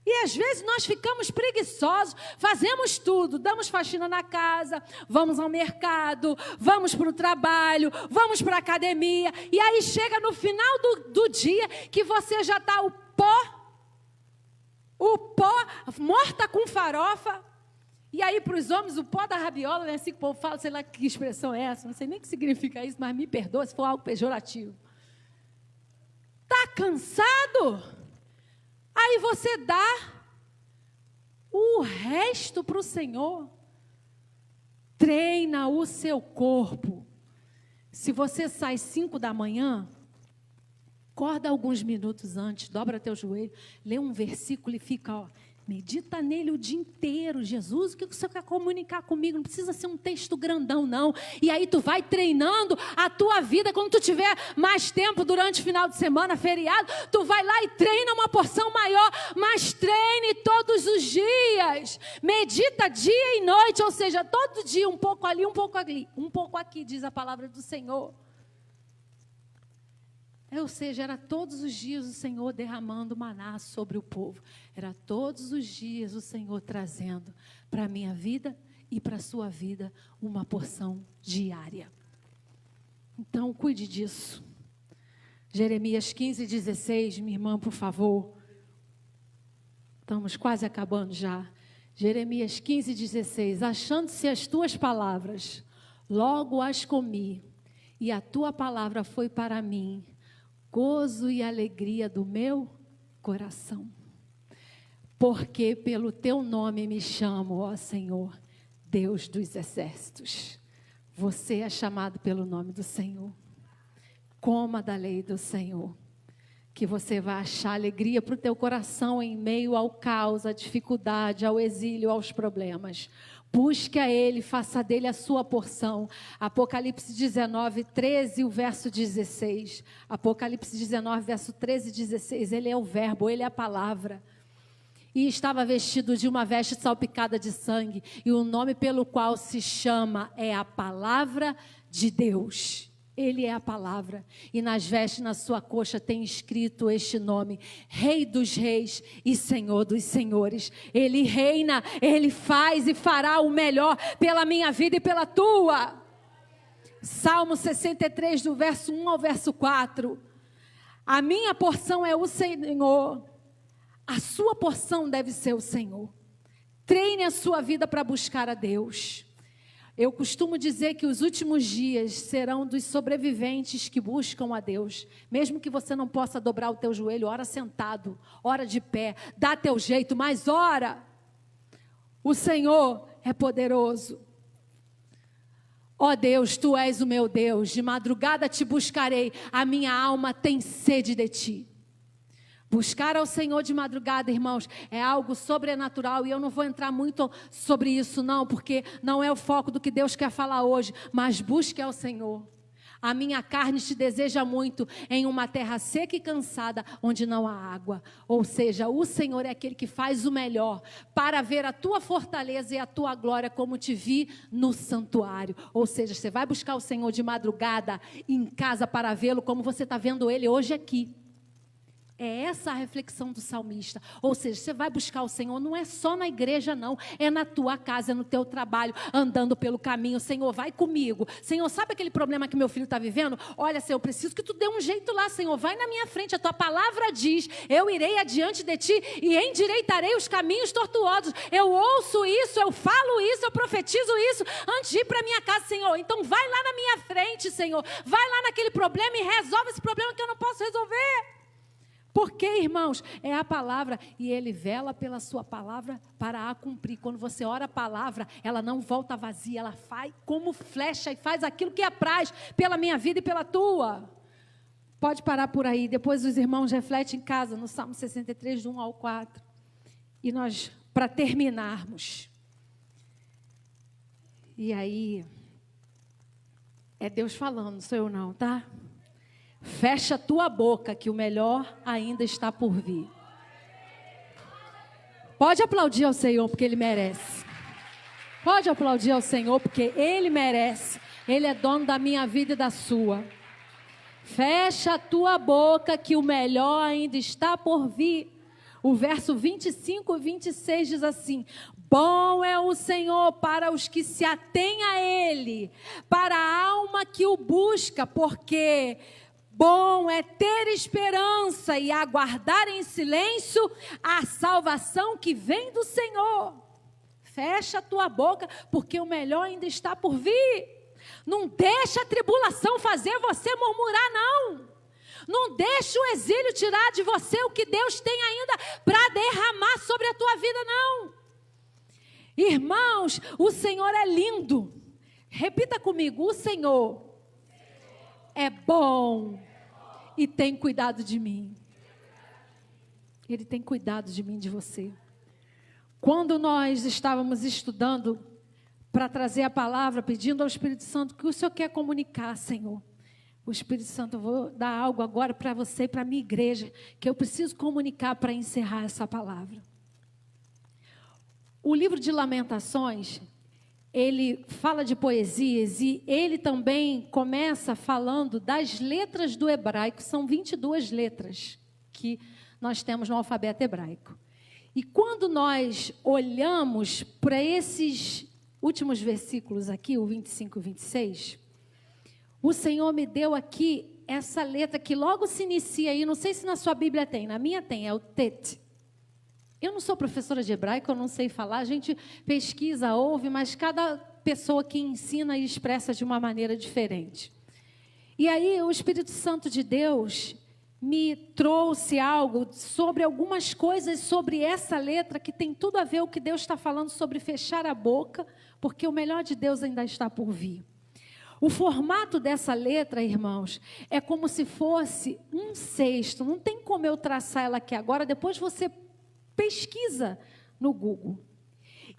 E às vezes nós ficamos preguiçosos, fazemos tudo, damos faxina na casa, vamos ao mercado, vamos para o trabalho, vamos para a academia, e aí chega no final do dia que você já está o pó, morta com farofa. E aí para os homens o pó da rabiola, né? Assim que o povo fala, sei lá que expressão é essa, não sei nem o que significa isso, mas me perdoa se for algo pejorativo. Está cansado? Aí você dá o resto para o Senhor. Treina o seu corpo. Se você sai 5 da manhã, acorda alguns minutos antes, dobra teu joelho, lê um versículo e fica, ó, medita nele o dia inteiro. Jesus, o que você quer comunicar comigo? Não precisa ser um texto grandão, não. E aí tu vai treinando a tua vida. Quando tu tiver mais tempo durante o final de semana, feriado, tu vai lá e treina uma porção maior. Mas treine todos os dias. Medita dia e noite. Ou seja, todo dia um pouco ali, um pouco ali, um pouco aqui, diz a palavra do Senhor. Ou seja, era todos os dias o Senhor derramando maná sobre o povo. Era todos os dias o Senhor trazendo para a minha vida e para a sua vida uma porção diária. Então, cuide disso. Jeremias 15:16, minha irmã, por favor. Estamos quase acabando já. Jeremias 15:16. Achando-se as tuas palavras, logo as comi, e a tua palavra foi para mim gozo e alegria do meu coração. Porque pelo teu nome me chamo, ó Senhor, Deus dos exércitos. Você é chamado pelo nome do Senhor. Coma da lei do Senhor, que você vai achar alegria para o teu coração em meio ao caos, à dificuldade, ao exílio, aos problemas. Busque a Ele, faça dele a sua porção. Apocalipse 19, 13, o verso 16. Apocalipse 19, verso 13 e 16. Ele é o verbo, Ele é a palavra. E estava vestido de uma veste salpicada de sangue. E o nome pelo qual se chama é a palavra de Deus. Ele é a palavra, e nas vestes, na sua coxa, tem escrito este nome: Rei dos reis e Senhor dos senhores. Ele reina, Ele faz e fará o melhor pela minha vida e pela tua. Salmo 63, do verso 1 ao verso 4. A minha porção é o Senhor, a sua porção deve ser o Senhor. Treine a sua vida para buscar a Deus. Eu costumo dizer que os últimos dias serão dos sobreviventes que buscam a Deus. Mesmo que você não possa dobrar o teu joelho, ora sentado, ora de pé, dá teu jeito, mas ora. O Senhor é poderoso. Ó Deus, Tu és o meu Deus, de madrugada te buscarei, a minha alma tem sede de Ti. Buscar ao Senhor de madrugada, irmãos, é algo sobrenatural, e eu não vou entrar muito sobre isso não, porque não é o foco do que Deus quer falar hoje, mas busque ao Senhor. A minha carne te deseja muito em uma terra seca e cansada, onde não há água. Ou seja, o Senhor é aquele que faz o melhor para ver a tua fortaleza e a tua glória, como te vi no santuário. Ou seja, você vai buscar o Senhor de madrugada em casa para vê-lo como você está vendo Ele hoje aqui. É essa a reflexão do salmista. Ou seja, você vai buscar o Senhor, não é só na igreja não, é na tua casa, é no teu trabalho, andando pelo caminho. Senhor, vai comigo. Senhor, sabe aquele problema que meu filho está vivendo? Olha, Senhor, eu preciso que tu dê um jeito lá, Senhor, vai na minha frente, a tua palavra diz, eu irei adiante de ti e endireitarei os caminhos tortuosos. Eu ouço isso, eu falo isso, eu profetizo isso antes de ir para minha casa, Senhor. Então vai lá na minha frente, Senhor, vai lá naquele problema e resolve esse problema que eu não posso resolver. Porque, irmãos, é a palavra e Ele vela pela sua palavra para a cumprir. Quando você ora a palavra, ela não volta vazia, ela faz como flecha e faz aquilo que apraz pela minha vida e pela tua. Pode parar por aí, depois os irmãos refletem em casa no Salmo 63, do 1 ao 4. E nós, para terminarmos, e aí, é Deus falando, não sou eu não, tá? Fecha a tua boca, que o melhor ainda está por vir. Pode aplaudir ao Senhor, porque Ele merece. Pode aplaudir ao Senhor, porque Ele merece. Ele é dono da minha vida e da sua. Fecha a tua boca, que o melhor ainda está por vir. O verso 25 e 26 diz assim: bom é o Senhor para os que se atêm a Ele, para a alma que o busca, porque bom é ter esperança e aguardar em silêncio a salvação que vem do Senhor. Fecha a tua boca, porque o melhor ainda está por vir. Não deixa a tribulação fazer você murmurar, não. Não deixa o exílio tirar de você o que Deus tem ainda para derramar sobre a tua vida, não. Irmãos, o Senhor é lindo. Repita comigo: o Senhor é bom e tem cuidado de mim. Ele tem cuidado de mim, de você. Quando nós estávamos estudando para trazer a palavra, pedindo ao Espírito Santo, o que o Senhor quer comunicar, Senhor? O Espírito Santo, eu vou dar algo agora para você e para a minha igreja, que eu preciso comunicar para encerrar essa palavra. O livro de Lamentações, ele fala de poesias e ele também começa falando das letras do hebraico. São 22 letras que nós temos no alfabeto hebraico. E quando nós olhamos para esses últimos versículos aqui, o 25 e 26, o Senhor me deu aqui essa letra que logo se inicia aí, não sei se na sua Bíblia tem, na minha tem, é o Tet. Eu não sou professora de hebraico, eu não sei falar, a gente pesquisa, ouve, mas cada pessoa que ensina e expressa de uma maneira diferente. E aí o Espírito Santo de Deus me trouxe algo sobre algumas coisas sobre essa letra que tem tudo a ver com o que Deus está falando sobre fechar a boca, porque o melhor de Deus ainda está por vir. O formato dessa letra, irmãos, é como se fosse um cesto. Não tem como eu traçar ela aqui agora, depois você pesquisa no Google.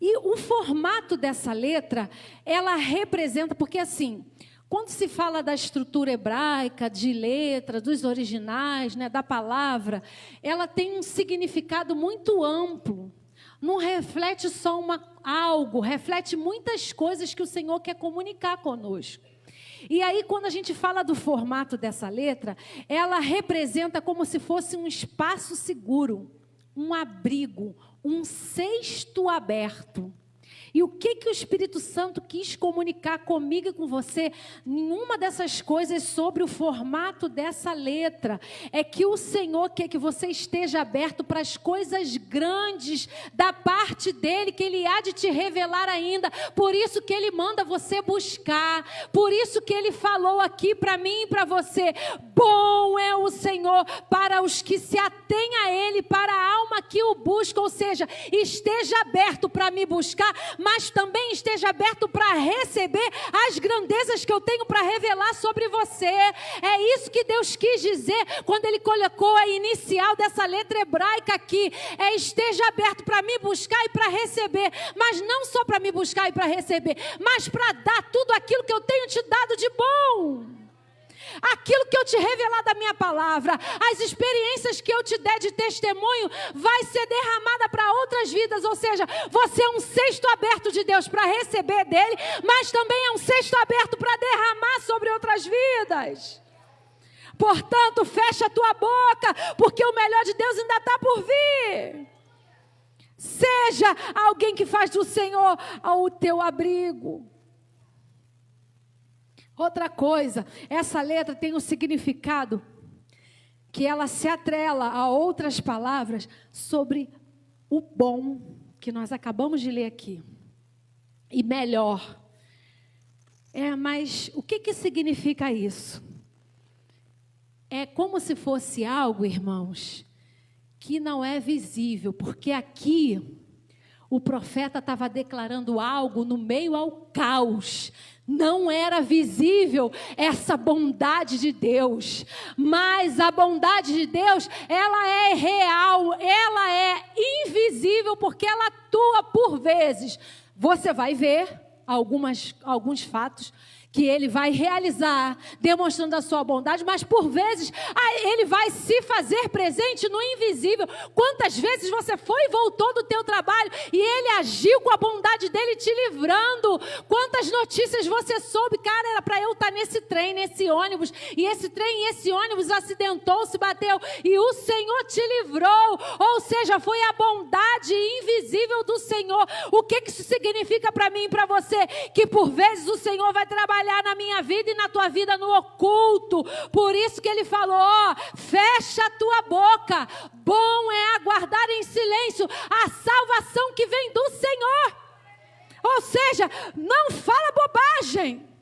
E o formato dessa letra, ela representa, porque assim, quando se fala da estrutura hebraica, de letra, dos originais, né, da palavra, ela tem um significado muito amplo. Não reflete só algo, reflete muitas coisas que o Senhor quer comunicar conosco. E aí, quando a gente fala do formato dessa letra, ela representa como se fosse um espaço seguro, um abrigo, um cesto aberto. E o que o Espírito Santo quis comunicar comigo e com você, nenhuma dessas coisas sobre o formato dessa letra, é que o Senhor quer que você esteja aberto para as coisas grandes da parte dEle, que Ele há de te revelar ainda. Por isso que Ele manda você buscar, por isso que Ele falou aqui para mim e para você: bom é o Senhor para os que se atêm a Ele, para a alma que o busca. Ou seja, esteja aberto para me buscar, mas também esteja aberto para receber as grandezas que eu tenho para revelar sobre você. É isso que Deus quis dizer quando Ele colocou a inicial dessa letra hebraica aqui. Esteja aberto para me buscar e para receber, mas não só para me buscar e para receber, mas para dar tudo aquilo que eu tenho te dado de bom. Aquilo que eu te revelar da minha palavra, as experiências que eu te der de testemunho, vai ser derramada para outras vidas. Ou seja, você é um cesto aberto de Deus para receber dele, mas também é um cesto aberto para derramar sobre outras vidas. Portanto, fecha a tua boca, porque o melhor de Deus ainda está por vir. Seja alguém que faz do Senhor o teu abrigo. Outra coisa, essa letra tem um significado que ela se atrela a outras palavras sobre o bom, que nós acabamos de ler aqui, e melhor. Mas o que significa isso? É como se fosse algo, irmãos, que não é visível, porque aqui o profeta estava declarando algo no meio ao caos. Não era visível essa bondade de Deus, mas a bondade de Deus, ela é real, ela é invisível, porque ela atua por vezes. Você vai ver alguns fatos que ele vai realizar, demonstrando a sua bondade, mas por vezes ele vai se fazer presente no invisível. Quantas vezes você foi e voltou do teu trabalho e ele agiu com a bondade dele te livrando? Quantas notícias você soube? Cara, era para eu estar nesse trem, nesse ônibus, e esse trem e esse ônibus acidentou, se bateu, e o Senhor te livrou. Ou seja, foi a bondade invisível do Senhor. O que isso significa para mim e para você? Que por vezes o Senhor vai trabalhar na minha vida e na tua vida no oculto. Por isso que ele falou, fecha a tua boca. Bom é aguardar em silêncio a salvação que vem do Senhor. Ou seja, não fala bobagem.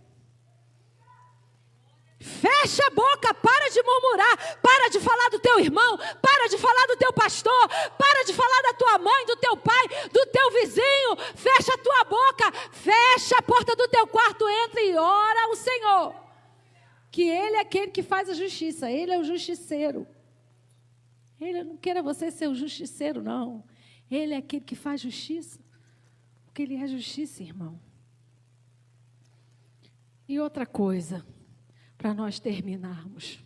Fecha a boca, para de murmurar, para de falar do teu irmão, para de falar do teu pastor, para de falar da tua mãe, do teu pai, do teu vizinho. Fecha a tua boca, fecha a porta do teu quarto, entra e ora ao Senhor, que Ele é aquele que faz a justiça, Ele é o justiceiro. Ele não queira você ser o justiceiro, não. Ele é aquele que faz justiça, porque Ele é justiça, irmão. E outra coisa, para nós terminarmos.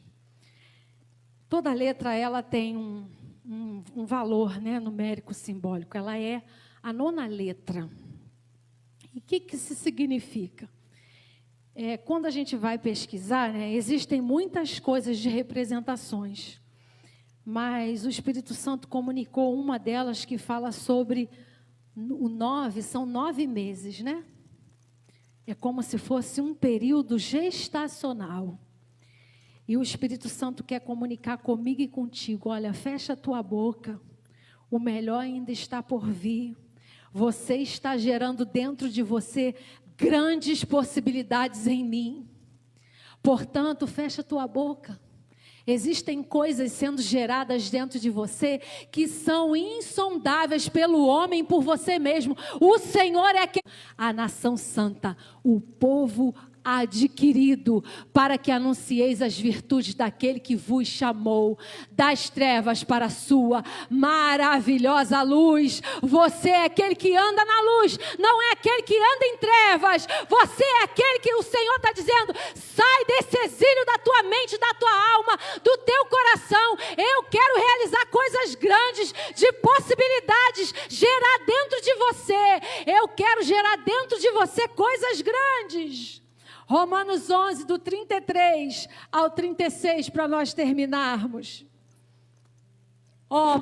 Toda letra, ela tem um valor, né, numérico simbólico. Ela é a 9ª letra. E o que isso significa? Quando a gente vai pesquisar, né, existem muitas coisas de representações. Mas o Espírito Santo comunicou uma delas que fala sobre o 9, são 9 meses, né? É como se fosse um período gestacional. E o Espírito Santo quer comunicar comigo e contigo. Olha, fecha a tua boca. O melhor ainda está por vir. Você está gerando dentro de você grandes possibilidades em mim. Portanto, fecha a tua boca. Existem coisas sendo geradas dentro de você que são insondáveis pelo homem e por você mesmo. O Senhor é a nação santa, o povo adquirido, para que anuncieis as virtudes daquele que vos chamou das trevas para a sua maravilhosa luz. Você é aquele que anda na luz, não é aquele que anda em trevas. Você é aquele que o Senhor está dizendo, sai desse exílio da tua mente, da tua alma, do teu coração. Eu quero realizar coisas grandes, de possibilidades, gerar dentro de você. Eu quero gerar dentro de você coisas grandes. Romanos 11, do 33 ao 36, para nós terminarmos.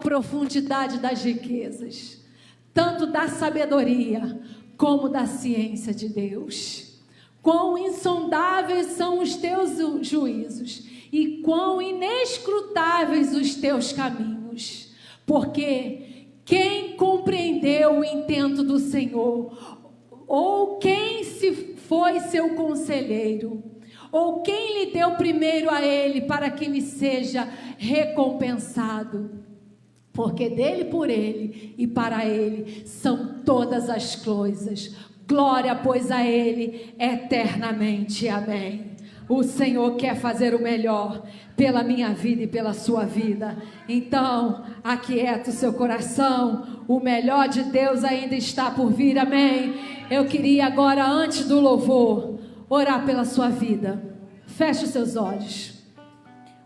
Profundidade das riquezas, tanto da sabedoria como da ciência de Deus. Quão insondáveis são os teus juízos e quão inescrutáveis os teus caminhos. Porque quem compreendeu o intento do Senhor, ou quem se foi seu conselheiro, ou quem lhe deu primeiro a ele para que lhe seja recompensado? Porque dele, por ele e para ele são todas as coisas. Glória, pois, a ele eternamente. Amém. O Senhor quer fazer o melhor pela minha vida e pela sua vida. Então, aquieta o seu coração. O melhor de Deus ainda está por vir. Amém. Eu queria agora, antes do louvor, orar pela sua vida. Feche os seus olhos.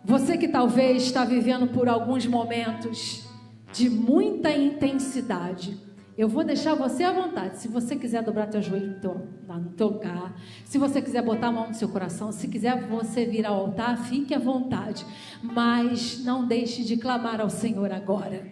Você que talvez está vivendo por alguns momentos de muita intensidade. Eu vou deixar você à vontade. Se você quiser dobrar teu joelho lá no teu lugar, se você quiser botar a mão no seu coração, se quiser você vir ao altar, fique à vontade. Mas não deixe de clamar ao Senhor agora.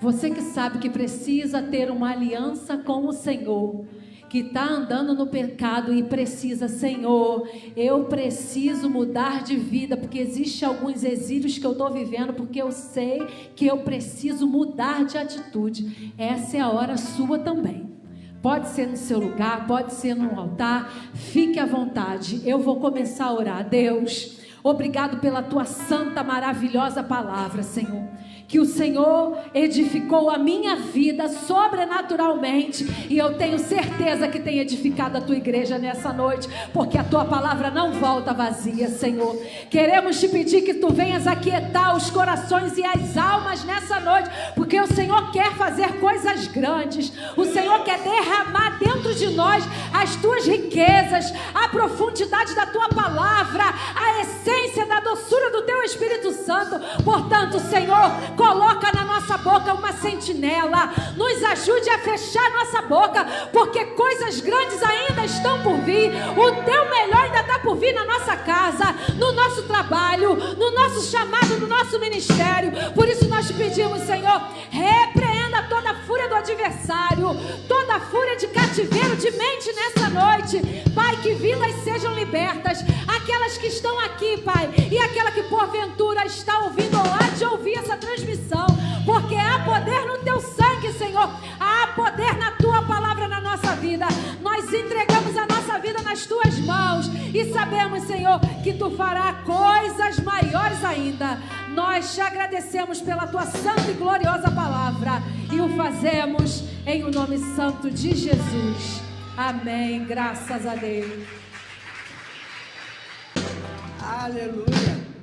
Você que sabe que precisa ter uma aliança com o Senhor, que está andando no pecado e precisa, Senhor, eu preciso mudar de vida, porque existe alguns exílios que eu estou vivendo, porque eu sei que eu preciso mudar de atitude. Essa é a hora sua também. Pode ser no seu lugar, pode ser no altar, fique à vontade. Eu vou começar a orar. Deus, obrigado pela tua santa, maravilhosa palavra, Senhor. Que o Senhor edificou a minha vida sobrenaturalmente, e eu tenho certeza que tem edificado a tua igreja nessa noite, porque a tua palavra não volta vazia, Senhor. Queremos te pedir que tu venhas aquietar os corações e as almas nessa noite, porque o Senhor quer fazer coisas grandes. O Senhor quer derramar dentro de nós as tuas riquezas, a profundidade da tua palavra, a essência da doçura do teu Espírito Santo. Portanto, Senhor, coloca na nossa boca uma sentinela, nos ajude a fechar nossa boca, porque coisas grandes ainda estão por vir. O teu melhor ainda está por vir na nossa casa, no nosso trabalho, no nosso chamado, no nosso ministério. Por isso nós te pedimos, Senhor, repreenda toda a fúria do adversário, toda a fúria de cativeiro de mente nessa noite, Pai, que vidas sejam libertas, aquelas que estão aqui, Pai, e aquela que porventura está ouvindo ou há de ouvir essa transmissão, porque há poder no teu sangue, Senhor, há poder na tua palavra na nossa vida. Nós entregamos a nossa vida nas tuas mãos e sabemos, Senhor, que tu farás coisas maiores ainda. Nós te agradecemos pela tua santa e gloriosa palavra e o fazemos em o nome santo de Jesus. Amém. Graças a Deus. Aleluia.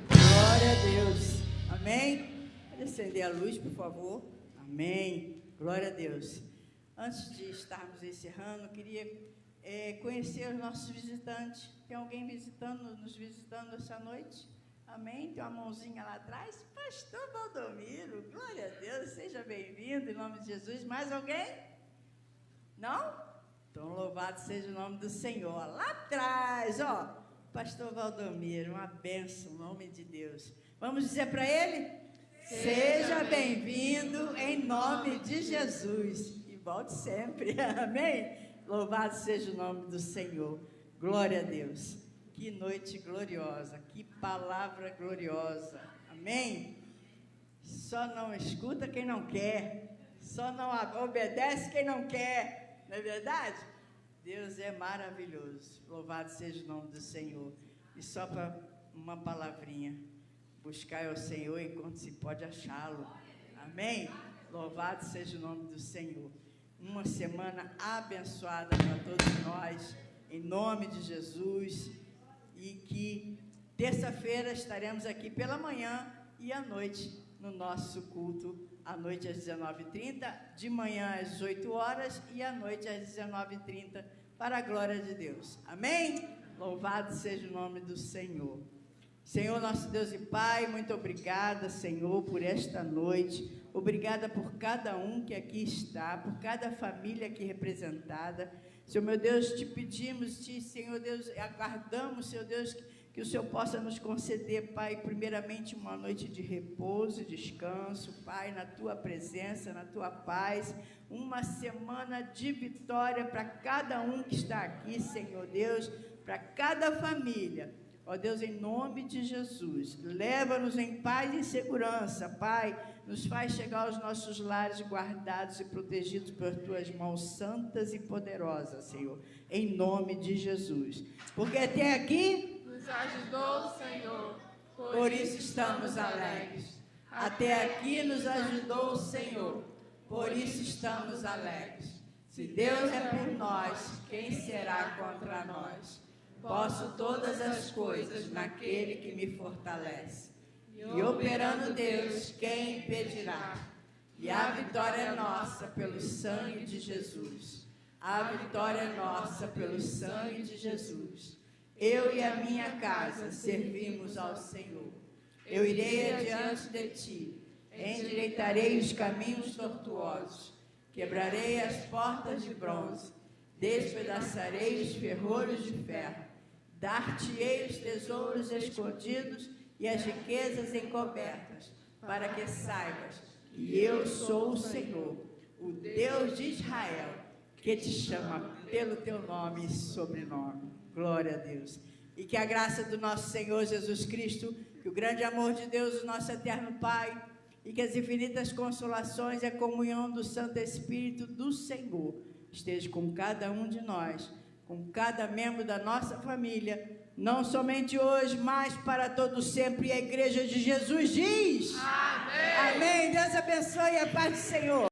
Glória a Deus. Amém. Pode acender a luz, por favor. Amém. Glória a Deus. Antes de estarmos encerrando, queria conhecer os nossos visitantes. Tem alguém nos visitando essa noite? Amém? Tem uma mãozinha lá atrás. Pastor Valdomiro, glória a Deus. Seja bem-vindo em nome de Jesus. Mais alguém? Não? Então, louvado seja o nome do Senhor. Lá atrás, ó. Pastor Valdomiro, uma bênção, em nome de Deus. Vamos dizer para ele? Seja bem-vindo em nome de Jesus. E volte sempre, amém? Louvado seja o nome do Senhor. Glória a Deus. Que noite gloriosa, que palavra gloriosa, amém? Só não escuta quem não quer, só não obedece quem não quer, não é verdade? Deus é maravilhoso, louvado seja o nome do Senhor. E só para uma palavrinha, buscar ao Senhor enquanto se pode achá-lo, amém? Louvado seja o nome do Senhor. Uma semana abençoada para todos nós, em nome de Jesus, e que terça-feira estaremos aqui pela manhã e à noite no nosso culto, à noite às 19h30, de manhã às 18 horas e à noite às 19h30, para a glória de Deus. Amém? Louvado seja o nome do Senhor. Senhor, nosso Deus e Pai, muito obrigada, Senhor, por esta noite. Obrigada por cada um que aqui está, por cada família aqui representada. Senhor, meu Deus, te pedimos, Senhor Deus, aguardamos, Senhor Deus, que o Senhor possa nos conceder, Pai, primeiramente uma noite de repouso e descanso, Pai, na Tua presença, na Tua paz, uma semana de vitória para cada um que está aqui, Senhor Deus, para cada família. Ó Deus, em nome de Jesus, leva-nos em paz e segurança, Pai, nos faz chegar aos nossos lares guardados e protegidos por Tuas mãos santas e poderosas, Senhor, em nome de Jesus, porque até aqui nos ajudou o Senhor, por isso estamos alegres. Até aqui nos ajudou o Senhor, por isso estamos alegres. Se Deus é por nós, quem será contra nós? Posso todas as coisas naquele que me fortalece. E operando Deus, quem impedirá? E a vitória é nossa pelo sangue de Jesus. A vitória é nossa pelo sangue de Jesus. Eu e a minha casa servimos ao Senhor. Eu irei adiante de ti, endireitarei os caminhos tortuosos. Quebrarei as portas de bronze, despedaçarei os ferrolhos de ferro, dar-te-ei os tesouros escondidos e as riquezas encobertas, para que saibas que eu sou o Senhor, o Deus de Israel, que te chama pelo teu nome e sobrenome. Glória a Deus. E que a graça do nosso Senhor Jesus Cristo, que o grande amor de Deus, o nosso eterno Pai, e que as infinitas consolações e a comunhão do Santo Espírito do Senhor esteja com cada um de nós, com cada membro da nossa família, não somente hoje, mas para todo sempre. E a Igreja de Jesus diz: Amém. Amém. Deus abençoe e a paz do Senhor.